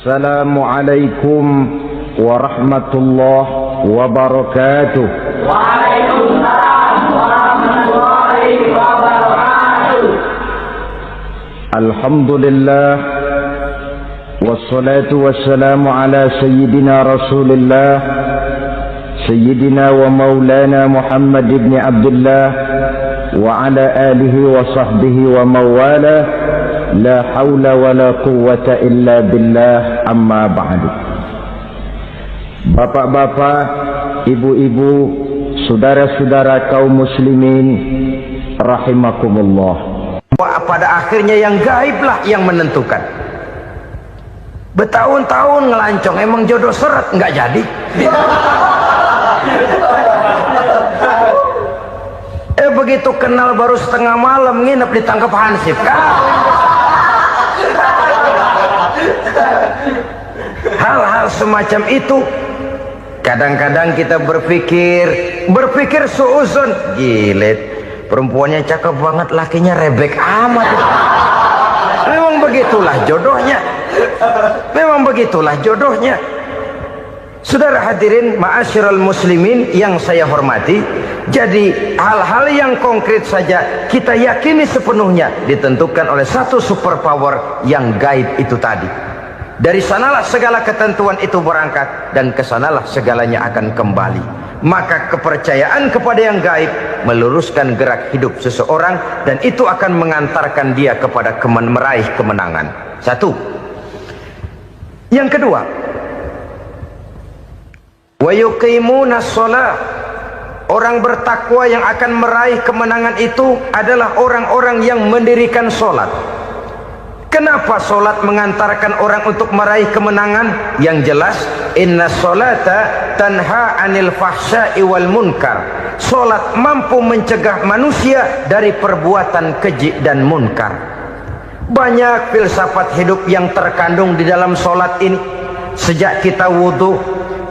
Assalamualaikum warahmatullahi wabarakatuh. Waalaikumsalam warahmatullahi wabarakatuh. Alhamdulillah wassalatu wassalamu ala sayyidina Rasulillah sayyidina wa maulana Muhammad ibn Abdullah wa ala alihi wa sahbihi wa mawala. La haula wa la quwwata illa billah, amma ba'du. Bapak-bapak, ibu-ibu, saudara-saudara kaum muslimin rahimakumullah. Pada akhirnya yang gaiblah yang menentukan. Bertahun-tahun ngelancong, emang jodoh seret nggak jadi. Begitu kenal baru setengah malam nginep ditangkap hansip kan. Hal-hal semacam itu kadang-kadang kita berpikir suuzon, gilet, perempuannya cakep banget, lakinya rebek amat. Memang begitulah jodohnya. Saudara hadirin ma'asyiral muslimin yang saya hormati, jadi hal-hal yang konkret saja kita yakini sepenuhnya ditentukan oleh satu superpower yang gaib itu tadi. Dari sanalah segala ketentuan itu berangkat dan kesanalah segalanya akan kembali. Maka kepercayaan kepada yang gaib meluruskan gerak hidup seseorang dan itu akan mengantarkan dia kepada meraih kemenangan. Satu. Yang kedua, wa yuqimunas shalah. Orang bertakwa yang akan meraih kemenangan itu adalah orang-orang yang mendirikan sholat. Kenapa sholat mengantarkan orang untuk meraih kemenangan? Yang jelas, inna sholata tanha anil fahsya'i wal munkar. Sholat mampu mencegah manusia dari perbuatan keji dan munkar. Banyak filsafat hidup yang terkandung di dalam sholat ini. Sejak kita wudhu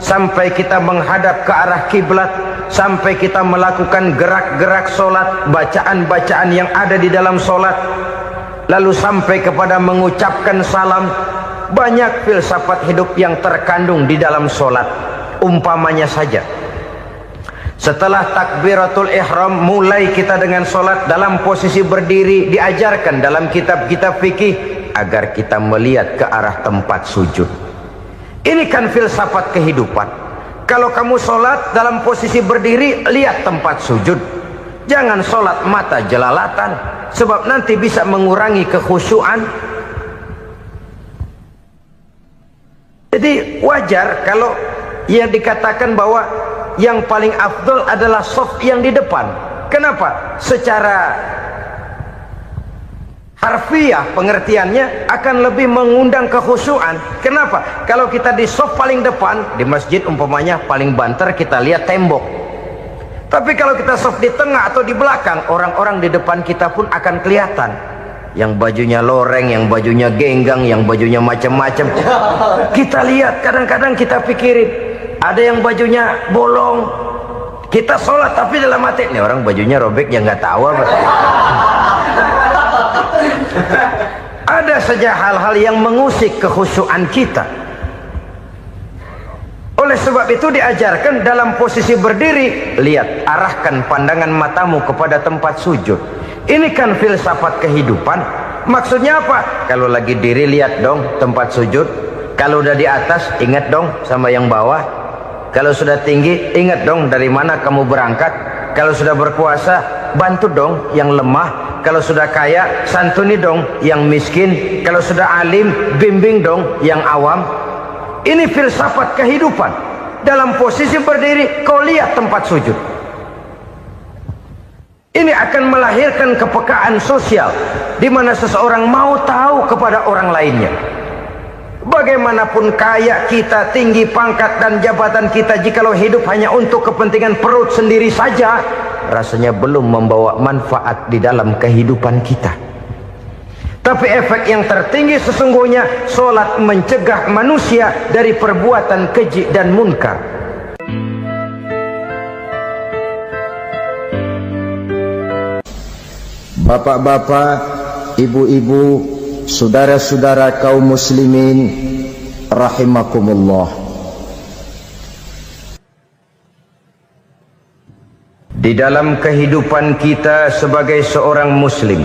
sampai kita menghadap ke arah kiblat, sampai kita melakukan gerak-gerak sholat, bacaan-bacaan yang ada di dalam sholat, lalu sampai kepada mengucapkan salam. Banyak filsafat hidup yang terkandung di dalam sholat. Umpamanya saja, setelah takbiratul ihram mulai kita dengan sholat dalam posisi berdiri, diajarkan dalam kitab-kitab fikih agar kita melihat ke arah tempat sujud. Ini kan filsafat kehidupan. Kalau kamu sholat dalam posisi berdiri, lihat tempat sujud. Jangan sholat mata jelalatan, sebab nanti bisa mengurangi kekhusyuan. Jadi wajar kalau yang dikatakan bahwa yang paling afdol adalah shaf yang di depan. Kenapa? Secara harfiah pengertiannya akan lebih mengundang kekhusyuan. Kenapa? Kalau kita di shaf paling depan di masjid umpamanya paling banter kita lihat tembok. Tapi kalau kita shaf di tengah atau di belakang, orang-orang di depan kita pun akan kelihatan. Yang bajunya loreng, yang bajunya genggang, yang bajunya macam-macam. Kita lihat, kadang-kadang kita pikirin, ada yang bajunya bolong. Kita sholat tapi dalam hati, nih orang bajunya robek yang nggak tahu apa. Ada saja hal-hal yang mengusik kekhusyuan kita. Oleh sebab itu diajarkan dalam posisi berdiri, lihat, arahkan pandangan matamu kepada tempat sujud. Ini kan filsafat kehidupan. Maksudnya apa? Kalau lagi diri lihat dong tempat sujud. Kalau udah di atas ingat dong sama yang bawah. Kalau sudah tinggi ingat dong dari mana kamu berangkat. Kalau sudah berkuasa bantu dong yang lemah. Kalau sudah kaya santuni dong yang miskin. Kalau sudah alim bimbing dong yang awam. Ini filsafat kehidupan. Dalam posisi berdiri kau lihat tempat sujud. Ini akan melahirkan kepekaan sosial di mana seseorang mau tahu kepada orang lainnya. Bagaimanapun kaya kita, tinggi pangkat dan jabatan kita, jikalau hidup hanya untuk kepentingan perut sendiri saja, rasanya belum membawa manfaat di dalam kehidupan kita. Tapi efek yang tertinggi sesungguhnya, sholat mencegah manusia dari perbuatan keji dan munkar. Bapak-bapak, ibu-ibu, saudara-saudara kaum muslimin rahimakumullah. Di dalam kehidupan kita sebagai seorang muslim,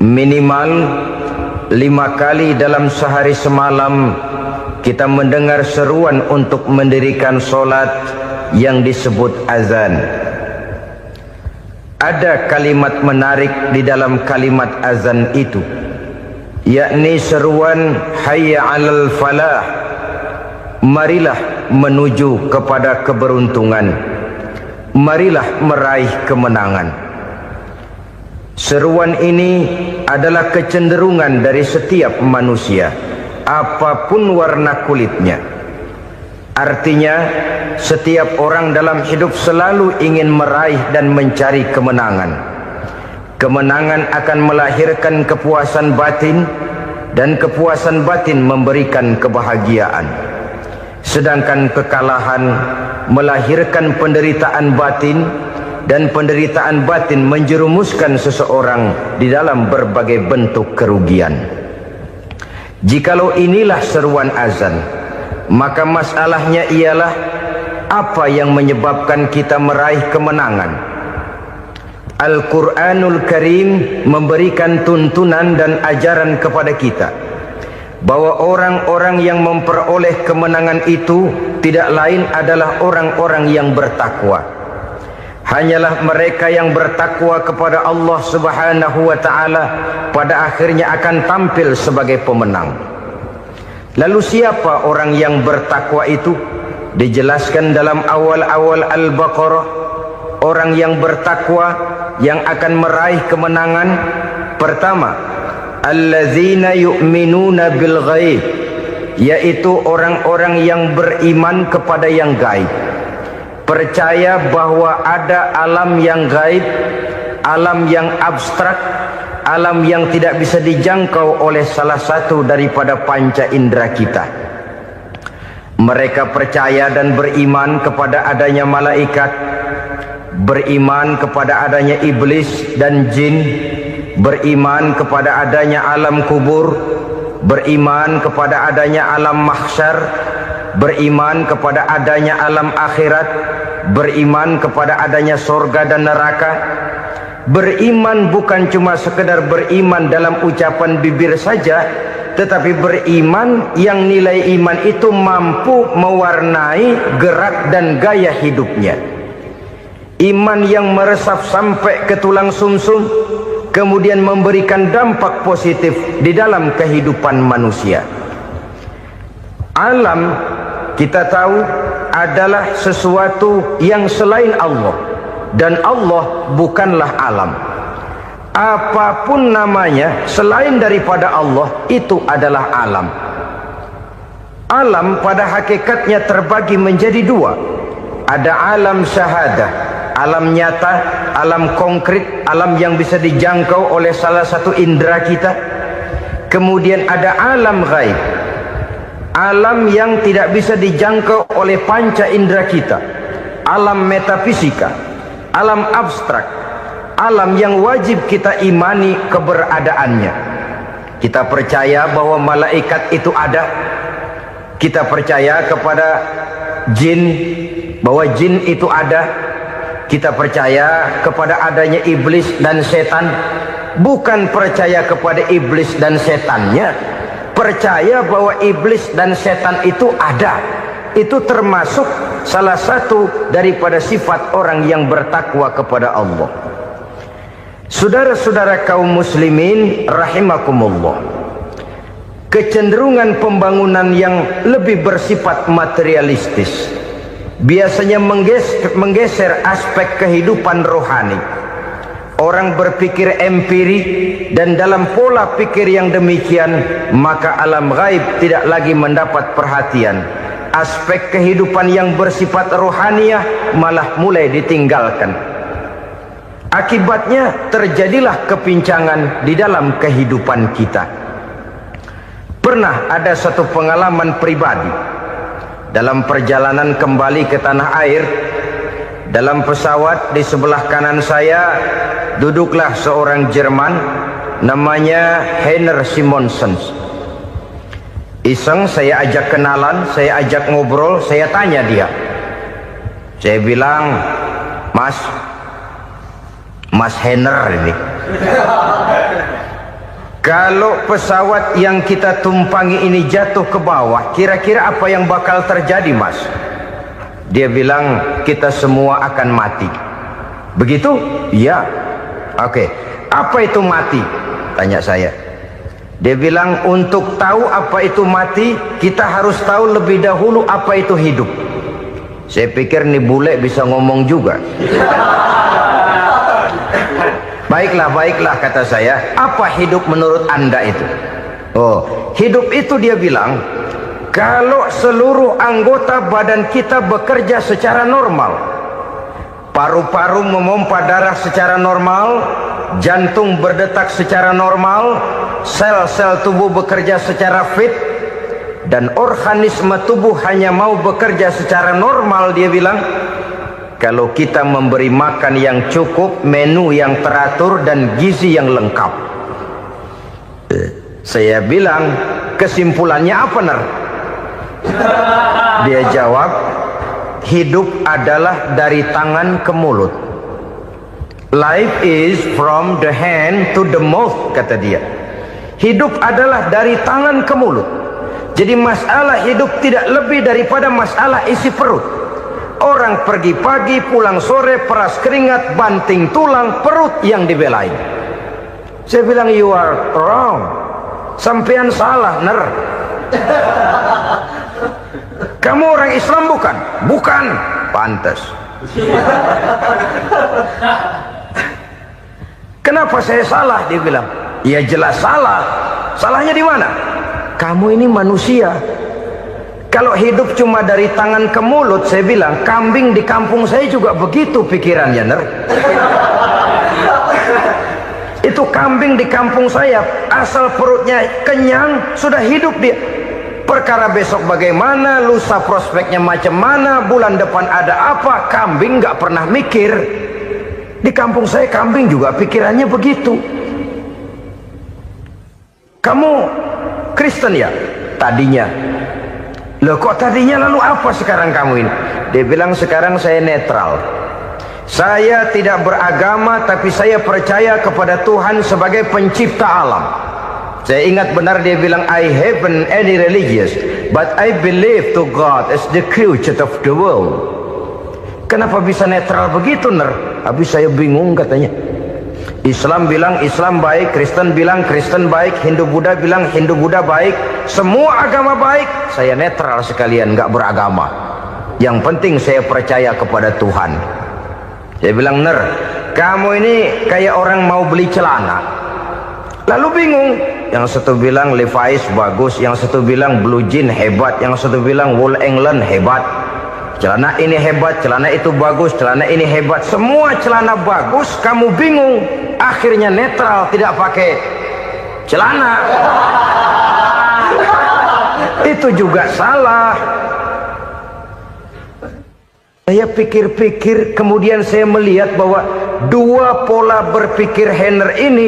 minimal 5 kali dalam sehari semalam kita mendengar seruan untuk mendirikan solat yang disebut azan. Ada kalimat menarik di dalam kalimat azan itu, yakni seruan hayya 'alal falah, marilah menuju kepada keberuntungan, marilah meraih kemenangan. Seruan ini adalah kecenderungan dari setiap manusia, apapun warna kulitnya. Artinya, setiap orang dalam hidup selalu ingin meraih dan mencari kemenangan. Kemenangan akan melahirkan kepuasan batin, dan kepuasan batin memberikan kebahagiaan. Sedangkan kekalahan melahirkan penderitaan batin, dan penderitaan batin menjerumuskan seseorang di dalam berbagai bentuk kerugian. Jikalau inilah seruan azan, maka masalahnya ialah apa yang menyebabkan kita meraih kemenangan. Al-Quranul Karim memberikan tuntunan dan ajaran kepada kita bahwa orang-orang yang memperoleh kemenangan itu tidak lain adalah orang-orang yang bertakwa. Hanyalah mereka yang bertakwa kepada Allah Subhanahu wa ta'ala pada akhirnya akan tampil sebagai pemenang. Lalu siapa orang yang bertakwa itu? Dijelaskan dalam awal-awal Al-Baqarah, orang yang bertakwa yang akan meraih kemenangan. Pertama, allazina yu'minuna bil ghaib, yaitu orang-orang yang beriman kepada yang gaib, percaya bahwa ada alam yang gaib, alam yang abstrak, alam yang tidak bisa dijangkau oleh salah satu daripada panca indera kita. Mereka percaya dan beriman kepada adanya malaikat, beriman kepada adanya iblis dan jin, beriman kepada adanya alam kubur, beriman kepada adanya alam mahsyar, beriman kepada adanya alam akhirat, beriman kepada adanya surga dan neraka. Beriman bukan cuma sekedar beriman dalam ucapan bibir saja, tetapi beriman yang nilai iman itu mampu mewarnai gerak dan gaya hidupnya. Iman yang meresap sampai ke tulang sumsum, kemudian memberikan dampak positif di dalam kehidupan manusia. Alam, kita tahu, adalah sesuatu yang selain Allah, dan Allah bukanlah alam. Apapun namanya selain daripada Allah, itu adalah alam. Alam pada hakikatnya terbagi menjadi dua. Ada alam syahadah, alam nyata, alam konkret, alam yang bisa dijangkau oleh salah satu indera kita. Kemudian ada alam ghaib, alam yang tidak bisa dijangkau oleh panca indera kita, alam metafisika, alam abstrak, alam yang wajib kita imani keberadaannya. Kita percaya bahwa malaikat itu ada, kita percaya kepada jin, bahwa jin itu ada, kita percaya kepada adanya iblis dan setan. Bukan percaya kepada iblis dan setannya, percaya bahwa iblis dan setan itu ada. Itu termasuk salah satu daripada sifat orang yang bertakwa kepada Allah. Saudara-saudara kaum muslimin rahimakumullah, kecenderungan pembangunan yang lebih bersifat materialistis biasanya menggeser aspek kehidupan rohani. Orang berpikir empiri, dan dalam pola pikir yang demikian, maka alam gaib tidak lagi mendapat perhatian. Aspek kehidupan yang bersifat rohaniah malah mulai ditinggalkan. Akibatnya terjadilah kepincangan di dalam kehidupan kita. Pernah ada satu pengalaman pribadi dalam perjalanan kembali ke tanah air. Dalam pesawat di sebelah kanan saya duduklah seorang Jerman namanya Heiner Simonsen. Iseng saya ajak kenalan, saya ajak ngobrol, saya tanya dia. Saya bilang, Mas Henner ini, kalau pesawat yang kita tumpangi ini jatuh ke bawah, kira-kira apa yang bakal terjadi, Mas? Dia bilang, kita semua akan mati. Begitu? Iya. Oke. Apa itu mati? Tanya saya. Dia bilang, untuk tahu apa itu mati, kita harus tahu lebih dahulu apa itu hidup. Saya pikir nih bule bisa ngomong juga. Baiklah kata saya. Apa hidup menurut Anda itu? Oh, hidup itu dia bilang, kalau seluruh anggota badan kita bekerja secara normal. Paru-paru memompa darah secara normal, jantung berdetak secara normal, sel-sel tubuh bekerja secara fit, dan organisme tubuh hanya mau bekerja secara normal. Dia bilang, kalau kita memberi makan yang cukup, menu yang teratur, dan gizi yang lengkap. Saya bilang, kesimpulannya apa, Ner? Dia jawab, hidup adalah dari tangan ke mulut. Life is from the hand to the mouth, kata dia. Hidup adalah dari tangan ke mulut. Jadi masalah hidup tidak lebih daripada masalah isi perut. Orang pergi pagi, pulang sore, peras keringat, banting tulang, perut yang dibelain. Saya bilang, you are wrong. Sampean salah, Ner. Kamu orang Islam bukan? Bukan. Pantas. Kenapa saya salah? Dia bilang, ya jelas salah. Salahnya di mana? Kamu ini manusia. Kalau hidup cuma dari tangan ke mulut, saya bilang, kambing di kampung saya juga begitu pikirannya, Ner. Itu kambing di kampung saya, asal perutnya kenyang, sudah hidup dia. Perkara besok bagaimana, lusa prospeknya macam mana, bulan depan ada apa, kambing nggak pernah mikir. Di kampung saya kambing juga pikirannya begitu. Kamu Kristen ya? Tadinya. Loh kok tadinya, lalu apa sekarang kamu ini? Dia bilang, sekarang saya netral. Saya tidak beragama, tapi saya percaya kepada Tuhan sebagai pencipta alam. Saya ingat benar dia bilang, I haven't any religious, but I believe to God as the creator of the world. Kenapa bisa netral begitu, Ner? Habis saya bingung katanya. Islam bilang Islam baik, Kristen bilang Kristen baik, Hindu Buddha bilang Hindu Buddha baik, semua agama baik. Saya netral sekalian, nggak beragama. Yang penting saya percaya kepada Tuhan. Saya bilang, Ner, kamu ini kayak orang mau beli celana, lalu bingung. Yang satu bilang Levi's bagus, yang satu bilang Blue Jean hebat, yang satu bilang Wool England hebat. Celana ini hebat, celana itu bagus, celana ini hebat. Semua celana bagus, kamu bingung. Akhirnya netral, tidak pakai celana. Itu juga salah. Saya pikir-pikir, kemudian saya melihat bahwa dua pola berpikir Henner ini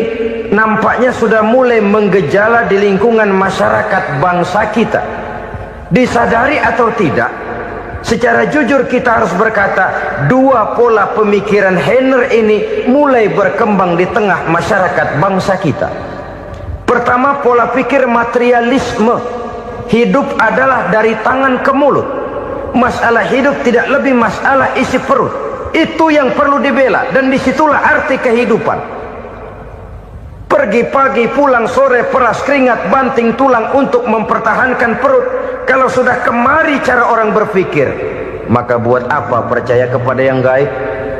nampaknya sudah mulai menggejala di lingkungan masyarakat bangsa kita. Disadari atau tidak, secara jujur kita harus berkata, dua pola pemikiran Henner ini mulai berkembang di tengah masyarakat bangsa kita. Pertama, pola pikir materialisme. Hidup adalah dari tangan ke mulut. Masalah hidup tidak lebih masalah isi perut. Itu yang perlu dibela, dan disitulah arti kehidupan. Pergi pagi, pulang sore, peras keringat, banting tulang untuk mempertahankan perut. Kalau sudah kemari cara orang berpikir, maka buat apa percaya kepada yang gaib?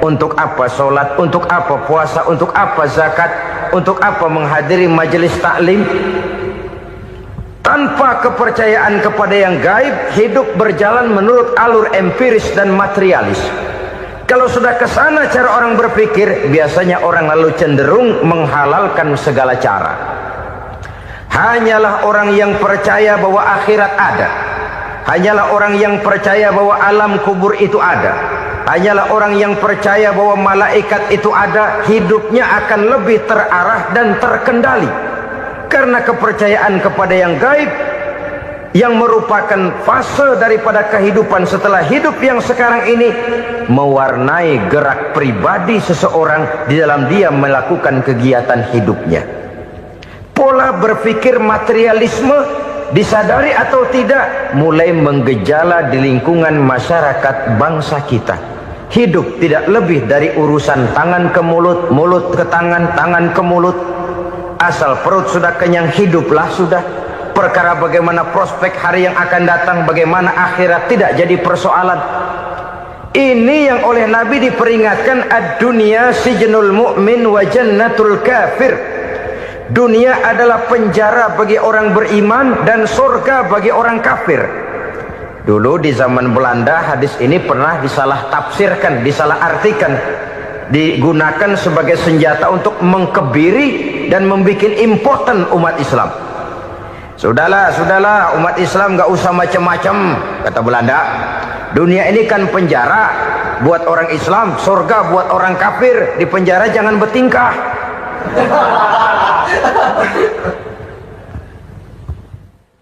Untuk apa sholat? Untuk apa puasa? Untuk apa zakat? Untuk apa menghadiri majelis taklim? Tanpa kepercayaan kepada yang gaib, hidup berjalan menurut alur empiris dan materialis. Kalau sudah ke sana cara orang berpikir, biasanya orang lalu cenderung menghalalkan segala cara. Hanyalah orang yang percaya bahwa akhirat ada. Hanyalah orang yang percaya bahwa alam kubur itu ada. Hanyalah orang yang percaya bahwa malaikat itu ada, hidupnya akan lebih terarah dan terkendali. Karena kepercayaan kepada yang gaib yang merupakan fase daripada kehidupan setelah hidup yang sekarang ini, mewarnai gerak pribadi seseorang di dalam dia melakukan kegiatan hidupnya. Pola berpikir materialisme, disadari atau tidak, mulai menggejala di lingkungan masyarakat bangsa kita. Hidup tidak lebih dari urusan tangan ke mulut, mulut ke tangan, tangan ke mulut. Asal perut sudah kenyang, hiduplah sudah. Perkara bagaimana prospek hari yang akan datang, bagaimana akhirat, tidak jadi persoalan. Ini yang oleh Nabi diperingatkan, ad-dunya sijnul mu'min wa jannatul kafir. Dunia adalah penjara bagi orang beriman dan surga bagi orang kafir. Dulu di zaman Belanda hadis ini pernah disalah tafsirkan, disalah artikan, digunakan sebagai senjata untuk mengkebiri dan membuat impoten umat Islam. Sudahlah umat Islam gak usah macam-macam, kata Belanda. Dunia ini kan penjara buat orang Islam, surga buat orang kafir. Di penjara jangan bertingkah.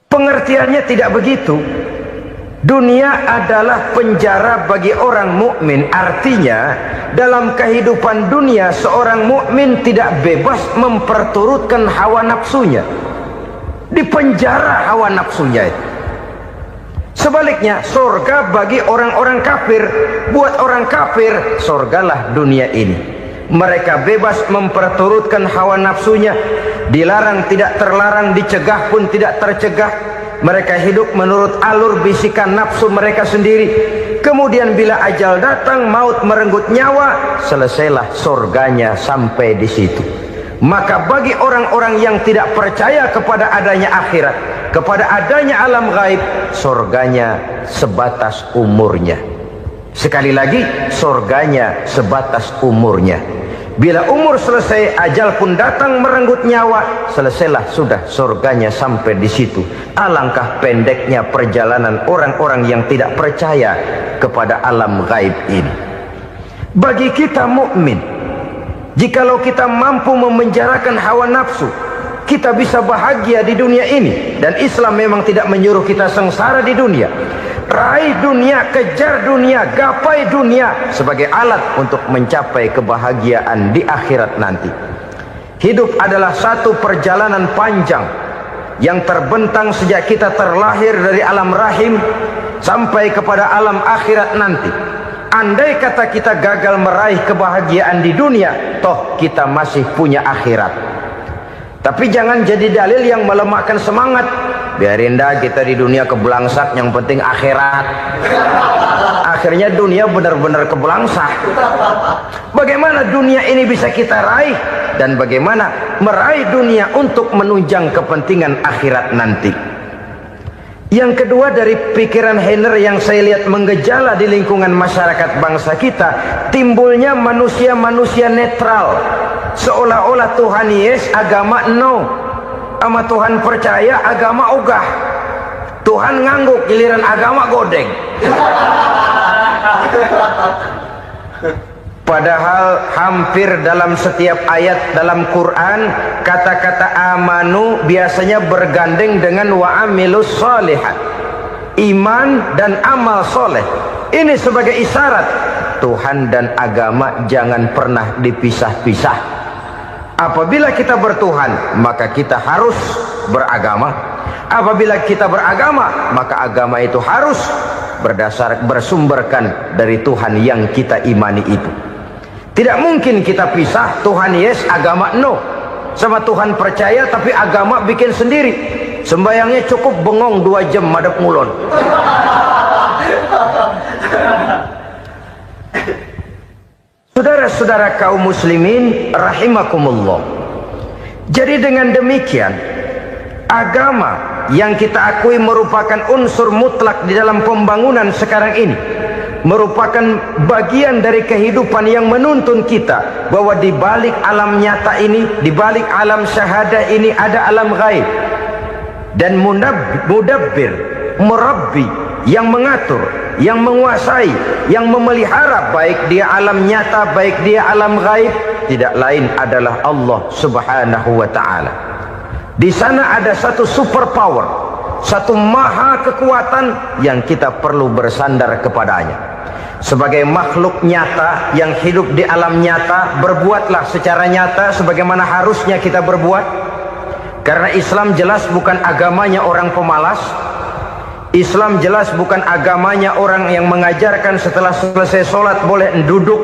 Pengertiannya tidak begitu. Dunia adalah penjara bagi orang mukmin. Artinya dalam kehidupan dunia seorang mukmin tidak bebas memperturutkan hawa nafsunya. Di penjara hawa nafsunya itu. Sebaliknya, surga bagi orang-orang kafir. Buat orang kafir, surgalah dunia ini. Mereka bebas memperturutkan hawa nafsunya. Dilarang tidak terlarang, dicegah pun tidak tercegah. Mereka hidup menurut alur bisikan nafsu mereka sendiri. Kemudian bila ajal datang, maut merenggut nyawa, selesailah surganya sampai di situ. Maka bagi orang-orang yang tidak percaya kepada adanya akhirat, kepada adanya alam gaib, surganya sebatas umurnya. Sekali lagi, surganya sebatas umurnya. Bila umur selesai, ajal pun datang merenggut nyawa, selesailah sudah surganya sampai di situ. Alangkah pendeknya perjalanan orang-orang yang tidak percaya kepada alam gaib ini. Bagi kita mukmin, jikalau kita mampu memenjarakan hawa nafsu, kita bisa bahagia di dunia ini. Dan Islam memang tidak menyuruh kita sengsara di dunia. Raih dunia, kejar dunia, gapai dunia sebagai alat untuk mencapai kebahagiaan di akhirat nanti. Hidup adalah satu perjalanan panjang yang terbentang sejak kita terlahir dari alam rahim sampai kepada alam akhirat nanti. Andai kata kita gagal meraih kebahagiaan di dunia, toh kita masih punya akhirat. Tapi jangan jadi dalil yang melemahkan semangat. Biarin dah kita di dunia kebelangsat, yang penting akhirat. Akhirnya dunia benar-benar kebelangsat. Bagaimana dunia ini bisa kita raih, dan bagaimana meraih dunia untuk menunjang kepentingan akhirat nanti. Yang kedua, dari pikiran Heiner yang saya lihat menggejala di lingkungan masyarakat bangsa kita, timbulnya manusia-manusia netral. Seolah-olah Tuhan yes, agama no. Sama Tuhan percaya, agama ogah. Tuhan ngangguk, giliran agama godeng. Padahal hampir dalam setiap ayat dalam Quran, kata-kata amanu biasanya bergandeng dengan wa amilus sholihat. Iman dan amal soleh. Ini sebagai isyarat Tuhan dan agama jangan pernah dipisah-pisah. Apabila kita bertuhan, maka kita harus beragama. Apabila kita beragama, maka agama itu harus bersumberkan dari Tuhan yang kita imani itu. Tidak mungkin kita pisah, Tuhan yes, agama no. Sama Tuhan percaya tapi agama bikin sendiri. Sembayangnya cukup bengong 2 jam madep ngulon. Saudara-saudara kaum muslimin rahimakumullah. Jadi dengan demikian, agama yang kita akui merupakan unsur mutlak di dalam pembangunan sekarang ini, merupakan bagian dari kehidupan yang menuntun kita bahwa di balik alam nyata ini, di balik alam syahadah ini ada alam gaib. Dan mudabbir, murabbi, yang mengatur, yang menguasai, yang memelihara baik dia alam nyata, baik dia alam gaib, tidak lain adalah Allah Subhanahu wa ta'ala. Di sana ada satu super power satu maha kekuatan yang kita perlu bersandar kepadanya. Sebagai makhluk nyata yang hidup di alam nyata, berbuatlah secara nyata sebagaimana harusnya kita berbuat. Karena Islam jelas bukan agamanya orang pemalas. Islam jelas bukan agamanya orang yang mengajarkan setelah selesai sholat boleh duduk,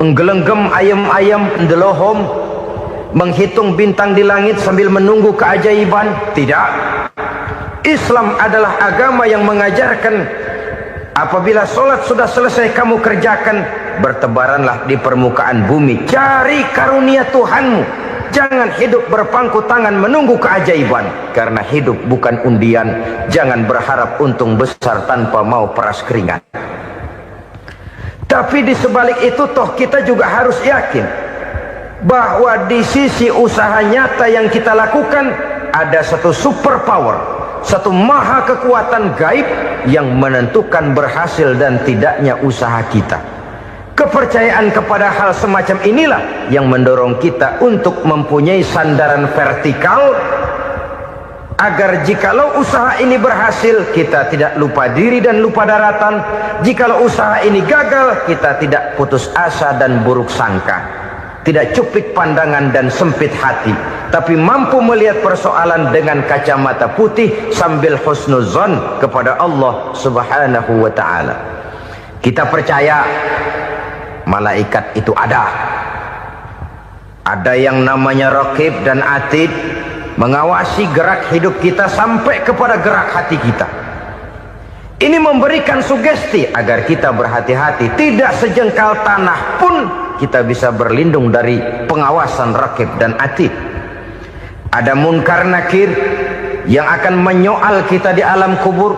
nggelenggem ayam-ayam, ndelohom, menghitung bintang di langit sambil menunggu keajaiban. Tidak. Islam adalah agama yang mengajarkan apabila sholat sudah selesai kamu kerjakan, bertebaranlah di permukaan bumi, cari karunia Tuhanmu. Jangan hidup berpangku tangan menunggu keajaiban. Karena hidup bukan undian. Jangan berharap untung besar tanpa mau peras keringat. Tapi di sebalik itu toh kita juga harus yakin bahwa di sisi usaha nyata yang kita lakukan ada satu super power, satu maha kekuatan gaib yang menentukan berhasil dan tidaknya usaha kita. Kepercayaan kepada hal semacam inilah yang mendorong kita untuk mempunyai sandaran vertikal, agar jikalau usaha ini berhasil kita tidak lupa diri dan lupa daratan. Jikalau usaha ini gagal kita tidak putus asa dan buruk sangka, tidak cupik pandangan dan sempit hati, tapi mampu melihat persoalan dengan kacamata putih sambil husnuzon kepada Allah Subhanahu wa ta'ala. Kita percaya malaikat itu ada yang namanya Raqib dan Atid, mengawasi gerak hidup kita sampai kepada gerak hati kita. Ini memberikan sugesti agar kita berhati-hati, tidak sejengkal tanah pun kita bisa berlindung dari pengawasan Raqib dan Atid. Ada Munkar Nakir yang akan menyoal kita di alam kubur.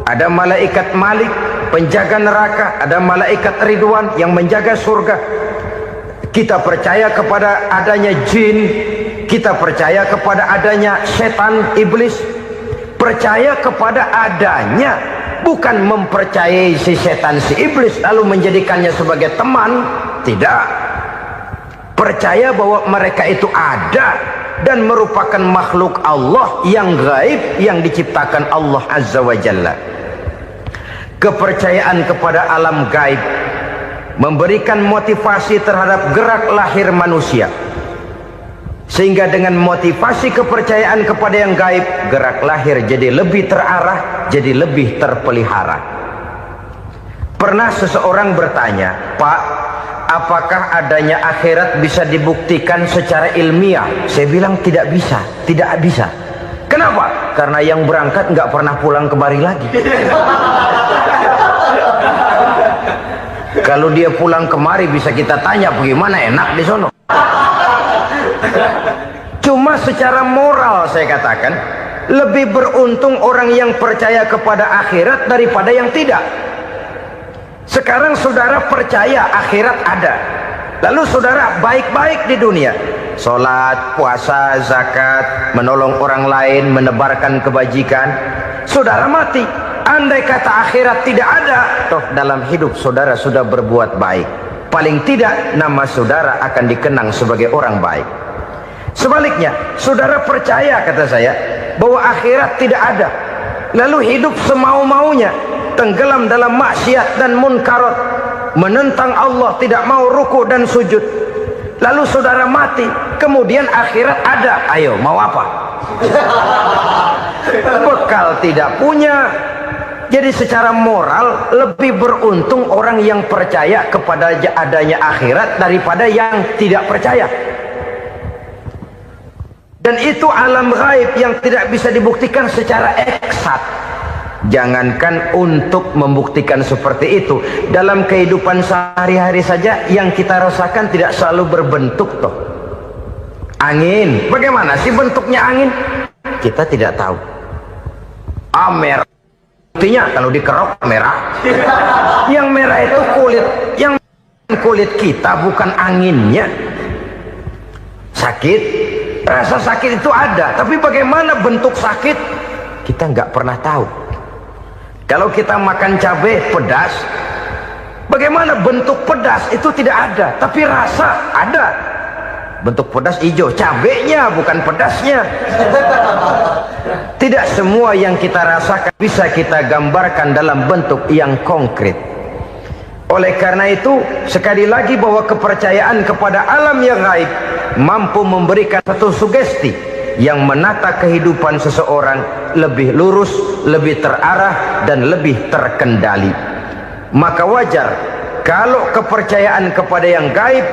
Ada malaikat Malik, penjaga neraka. Ada malaikat Ridwan yang menjaga surga. Kita percaya kepada adanya jin, kita percaya kepada adanya setan, iblis. Percaya kepada adanya, bukan mempercayai si setan, si iblis lalu menjadikannya sebagai teman. Tidak. Percaya bahwa mereka itu ada dan merupakan makhluk Allah yang gaib yang diciptakan Allah Azza wa Jalla. Kepercayaan kepada alam gaib memberikan motivasi terhadap gerak lahir manusia, sehingga dengan motivasi kepercayaan kepada yang gaib, gerak lahir jadi lebih terarah, jadi lebih terpelihara. Pernah seseorang bertanya, "Pak, apakah adanya akhirat bisa dibuktikan secara ilmiah?" Saya bilang tidak bisa, tidak bisa. Kenapa? Karena yang berangkat nggak pernah pulang kemari lagi. Kalau dia pulang kemari bisa kita tanya bagaimana enak di sono. Cuma secara moral saya katakan, lebih beruntung orang yang percaya kepada akhirat daripada yang tidak. Sekarang saudara percaya akhirat ada, lalu saudara baik-baik di dunia, sholat, puasa, zakat, menolong orang lain, menebarkan kebajikan. Saudara mati, andai kata akhirat tidak ada, toh dalam hidup saudara sudah berbuat baik, paling tidak nama saudara akan dikenang sebagai orang baik. Sebaliknya, saudara percaya, kata saya, bahwa akhirat tidak ada, lalu hidup semau-maunya, tenggelam dalam maksiat dan munkarat, menentang Allah, tidak mau ruku dan sujud, lalu saudara mati, kemudian akhirat ada, ayo mau apa? Bekal tidak punya. Jadi secara moral lebih beruntung orang yang percaya kepada adanya akhirat daripada yang tidak percaya. Dan itu alam gaib yang tidak bisa dibuktikan secara eksat. Jangankan untuk membuktikan seperti itu, dalam kehidupan sehari-hari saja yang kita rasakan tidak selalu berbentuk toh. Angin, bagaimana sih bentuknya angin? Kita tidak tahu. Merah, buktinya kalau dikerok merah. Yang merah itu kulit, yang kulit kita bukan anginnya. Sakit, rasa sakit itu ada, tapi bagaimana bentuk sakit kita nggak pernah tahu. Kalau kita makan cabai pedas, bagaimana bentuk pedas itu tidak ada, tapi rasa ada. Bentuk pedas hijau, cabenya bukan pedasnya. Tidak semua yang kita rasakan bisa kita gambarkan dalam bentuk yang konkret. Oleh karena itu, sekali lagi bahwa kepercayaan kepada alam yang gaib mampu memberikan satu sugesti yang menata kehidupan seseorang lebih lurus, lebih terarah, dan lebih terkendali. Maka wajar kalau kepercayaan kepada yang gaib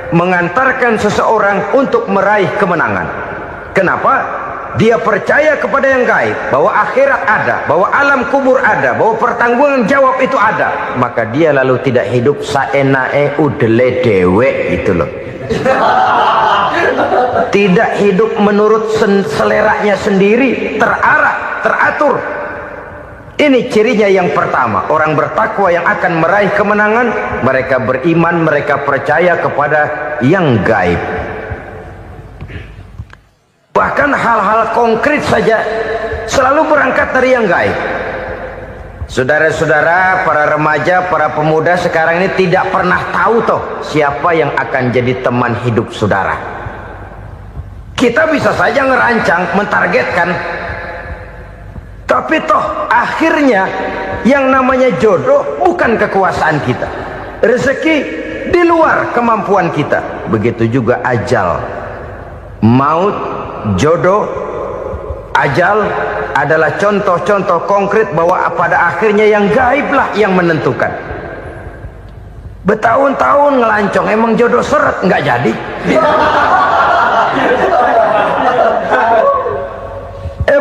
mengantarkan seseorang untuk meraih kemenangan. Kenapa? Dia percaya kepada yang gaib, bahwa akhirat ada, bahwa alam kubur ada, bahwa pertanggungan jawab itu ada. Maka dia lalu tidak hidup saenae udele dewe, gitu loh. Tidak hidup menurut seleranya sendiri, terarah, teratur. Ini cirinya yang pertama. Orang bertakwa yang akan meraih kemenangan, mereka beriman, mereka percaya kepada yang gaib. Bahkan hal-hal konkret saja selalu berangkat dari yang gaib. Saudara-saudara, para remaja, para pemuda sekarang ini tidak pernah tahu toh siapa yang akan jadi teman hidup saudara. Kita bisa saja ngerancang, mentargetkan, tapi toh akhirnya yang namanya jodoh bukan kekuasaan kita. Rezeki di luar kemampuan kita. Begitu juga ajal, maut, jodoh, ajal adalah contoh-contoh konkret bahwa pada akhirnya yang gaiblah yang menentukan. Bertahun-tahun ngelancong, emang jodoh seret nggak jadi.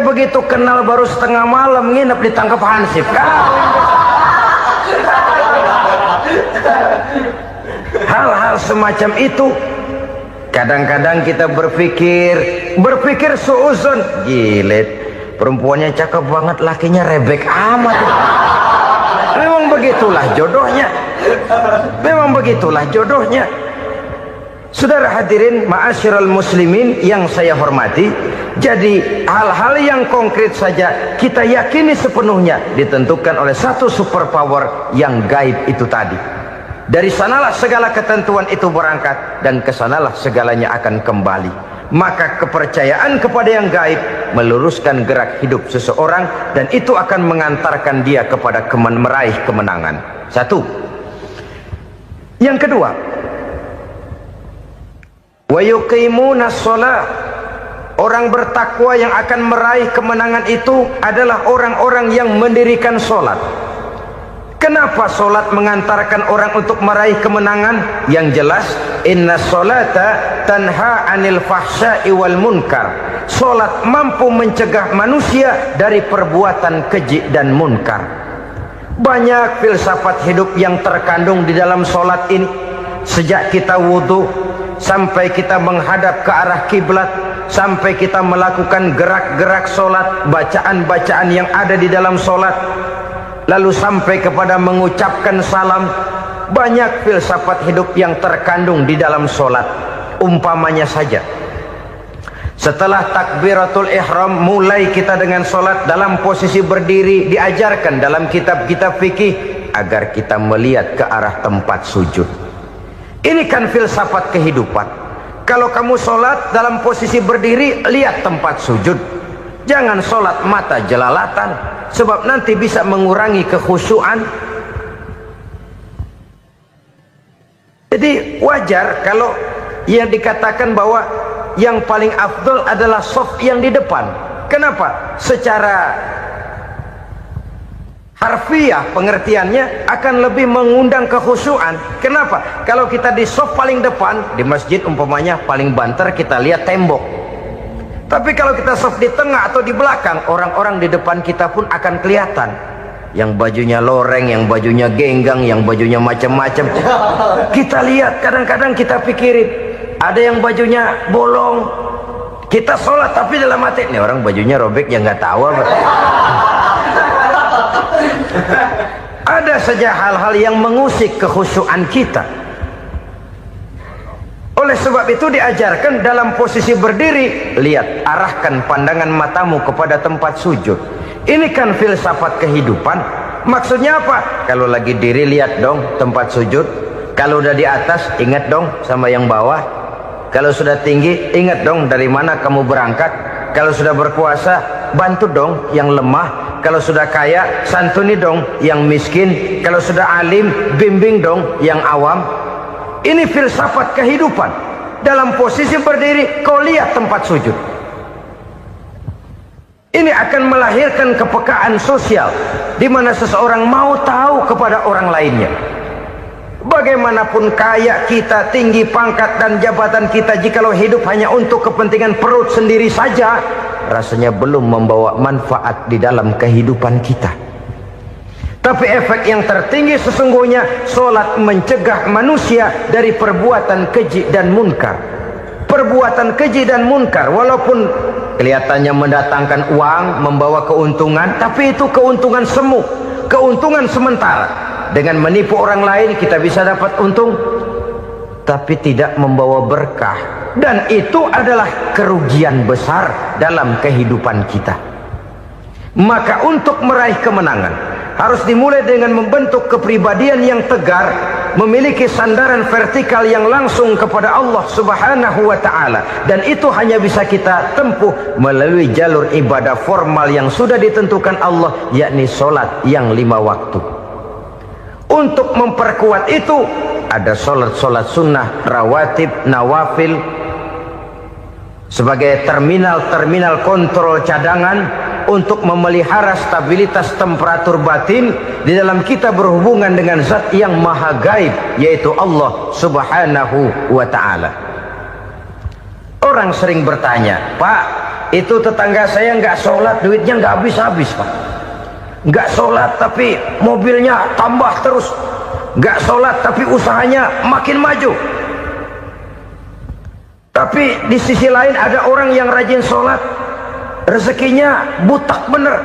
Begitu kenal baru setengah malam nginep ditangkap hansip kan. Hal-hal semacam itu kadang-kadang kita berpikir suuzon, gilet, perempuannya cakep banget, lakinya rebek amat. Memang begitulah jodohnya. Memang begitulah jodohnya. Saudara hadirin ma'asyiral muslimin yang saya hormati, jadi hal-hal yang konkret saja kita yakini sepenuhnya ditentukan oleh satu superpower yang gaib itu tadi. Dari sanalah segala ketentuan itu berangkat dan kesanalah segalanya akan kembali. Maka kepercayaan kepada yang gaib meluruskan gerak hidup seseorang dan itu akan mengantarkan dia kepada meraih kemenangan. Satu. Yang kedua, wa yuqimuna shalah. Orang bertakwa yang akan meraih kemenangan itu adalah orang-orang yang mendirikan sholat. Kenapa sholat mengantarkan orang untuk meraih kemenangan? Yang jelas, inna sholata tanha anil fahsya'i wal munkar. Sholat mampu mencegah manusia dari perbuatan keji dan munkar. Banyak filsafat hidup yang terkandung di dalam sholat ini. Sejak kita wudhu sampai kita menghadap ke arah kiblat, sampai kita melakukan gerak-gerak sholat, bacaan-bacaan yang ada di dalam sholat, lalu sampai kepada mengucapkan salam. Banyak filsafat hidup yang terkandung di dalam sholat. Umpamanya saja, setelah takbiratul ihram mulai kita dengan sholat dalam posisi berdiri, diajarkan dalam kitab-kitab fikih agar kita melihat ke arah tempat sujud. Ini kan filsafat kehidupan. Kalau kamu sholat dalam posisi berdiri, lihat tempat sujud. Jangan sholat mata jelalatan, sebab nanti bisa mengurangi kekhusyuan. Jadi wajar kalau yang dikatakan bahwa yang paling afdol adalah shaf yang di depan. Kenapa? Secara harfiah pengertiannya akan lebih mengundang kekhusyuan. Kenapa? Kalau kita di shaf paling depan di masjid umpamanya paling banter, kita lihat tembok. Tapi kalau kita shaf di tengah atau di belakang, orang-orang di depan kita pun akan kelihatan. Yang bajunya loreng, yang bajunya genggang, yang bajunya macam-macam. Kita lihat, kadang-kadang kita pikirin, ada yang bajunya bolong. Kita sholat tapi dalam hati, nih orang bajunya robek, ya nggak tahu apa. Ada saja hal-hal yang mengusik kekhusyuan kita. Oleh sebab itu diajarkan dalam posisi berdiri, lihat, arahkan pandangan matamu kepada tempat sujud. Ini kan filsafat kehidupan. Maksudnya apa? Kalau lagi diri lihat dong tempat sujud. Kalau udah di atas ingat dong sama yang bawah. Kalau sudah tinggi, ingat dong dari mana kamu berangkat. Kalau sudah berkuasa, bantu dong yang lemah. Kalau sudah kaya, santuni dong yang miskin. Kalau sudah alim, bimbing dong yang awam. Ini filsafat kehidupan. Dalam posisi berdiri, kau lihat tempat sujud. Ini akan melahirkan kepekaan sosial, di mana seseorang mau tahu kepada orang lainnya. Bagaimanapun kaya kita, tinggi pangkat dan jabatan kita, jikalau hidup hanya untuk kepentingan perut sendiri saja, rasanya belum membawa manfaat di dalam kehidupan kita. Tapi efek yang tertinggi sesungguhnya, solat mencegah manusia dari perbuatan keji dan munkar. Perbuatan keji dan munkar, walaupun kelihatannya mendatangkan uang, membawa keuntungan, tapi itu keuntungan semu, keuntungan sementara. Dengan menipu orang lain kita bisa dapat untung, tapi tidak membawa berkah, dan itu adalah kerugian besar dalam kehidupan kita. Maka untuk meraih kemenangan harus dimulai dengan membentuk kepribadian yang tegar, memiliki sandaran vertikal yang langsung kepada Allah Subhanahu wa ta'ala, dan itu hanya bisa kita tempuh melalui jalur ibadah formal yang sudah ditentukan Allah, yakni solat yang 5 waktu. Untuk memperkuat itu ada solat-solat sunnah, rawatib, nawafil sebagai terminal kontrol cadangan untuk memelihara stabilitas temperatur batin di dalam kita berhubungan dengan zat yang maha gaib, yaitu Allah Subhanahu wa ta'ala. Orang sering bertanya, Pak, itu tetangga saya nggak sholat, duitnya nggak habis-habis, Pak. Nggak sholat tapi mobilnya tambah terus. Nggak sholat tapi usahanya makin maju. Tapi di sisi lain ada orang yang rajin sholat, rezekinya butak bener.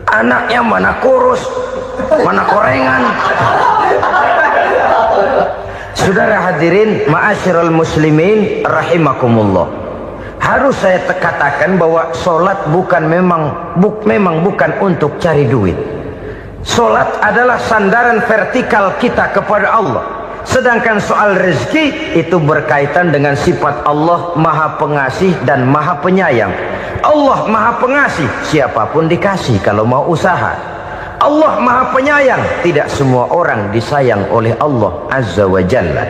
Anaknya mana kurus, mana korengan. Saudara hadirin ma'asyiral muslimin rahimakumullah. Harus saya katakan bahwa solat memang bukan untuk cari duit. Solat adalah sandaran vertikal kita kepada Allah. Sedangkan soal rezeki itu berkaitan dengan sifat Allah maha pengasih dan maha penyayang. Allah maha pengasih, siapapun dikasih kalau mau usaha. Allah maha penyayang, tidak semua orang disayang oleh Allah Azza wa Jalla.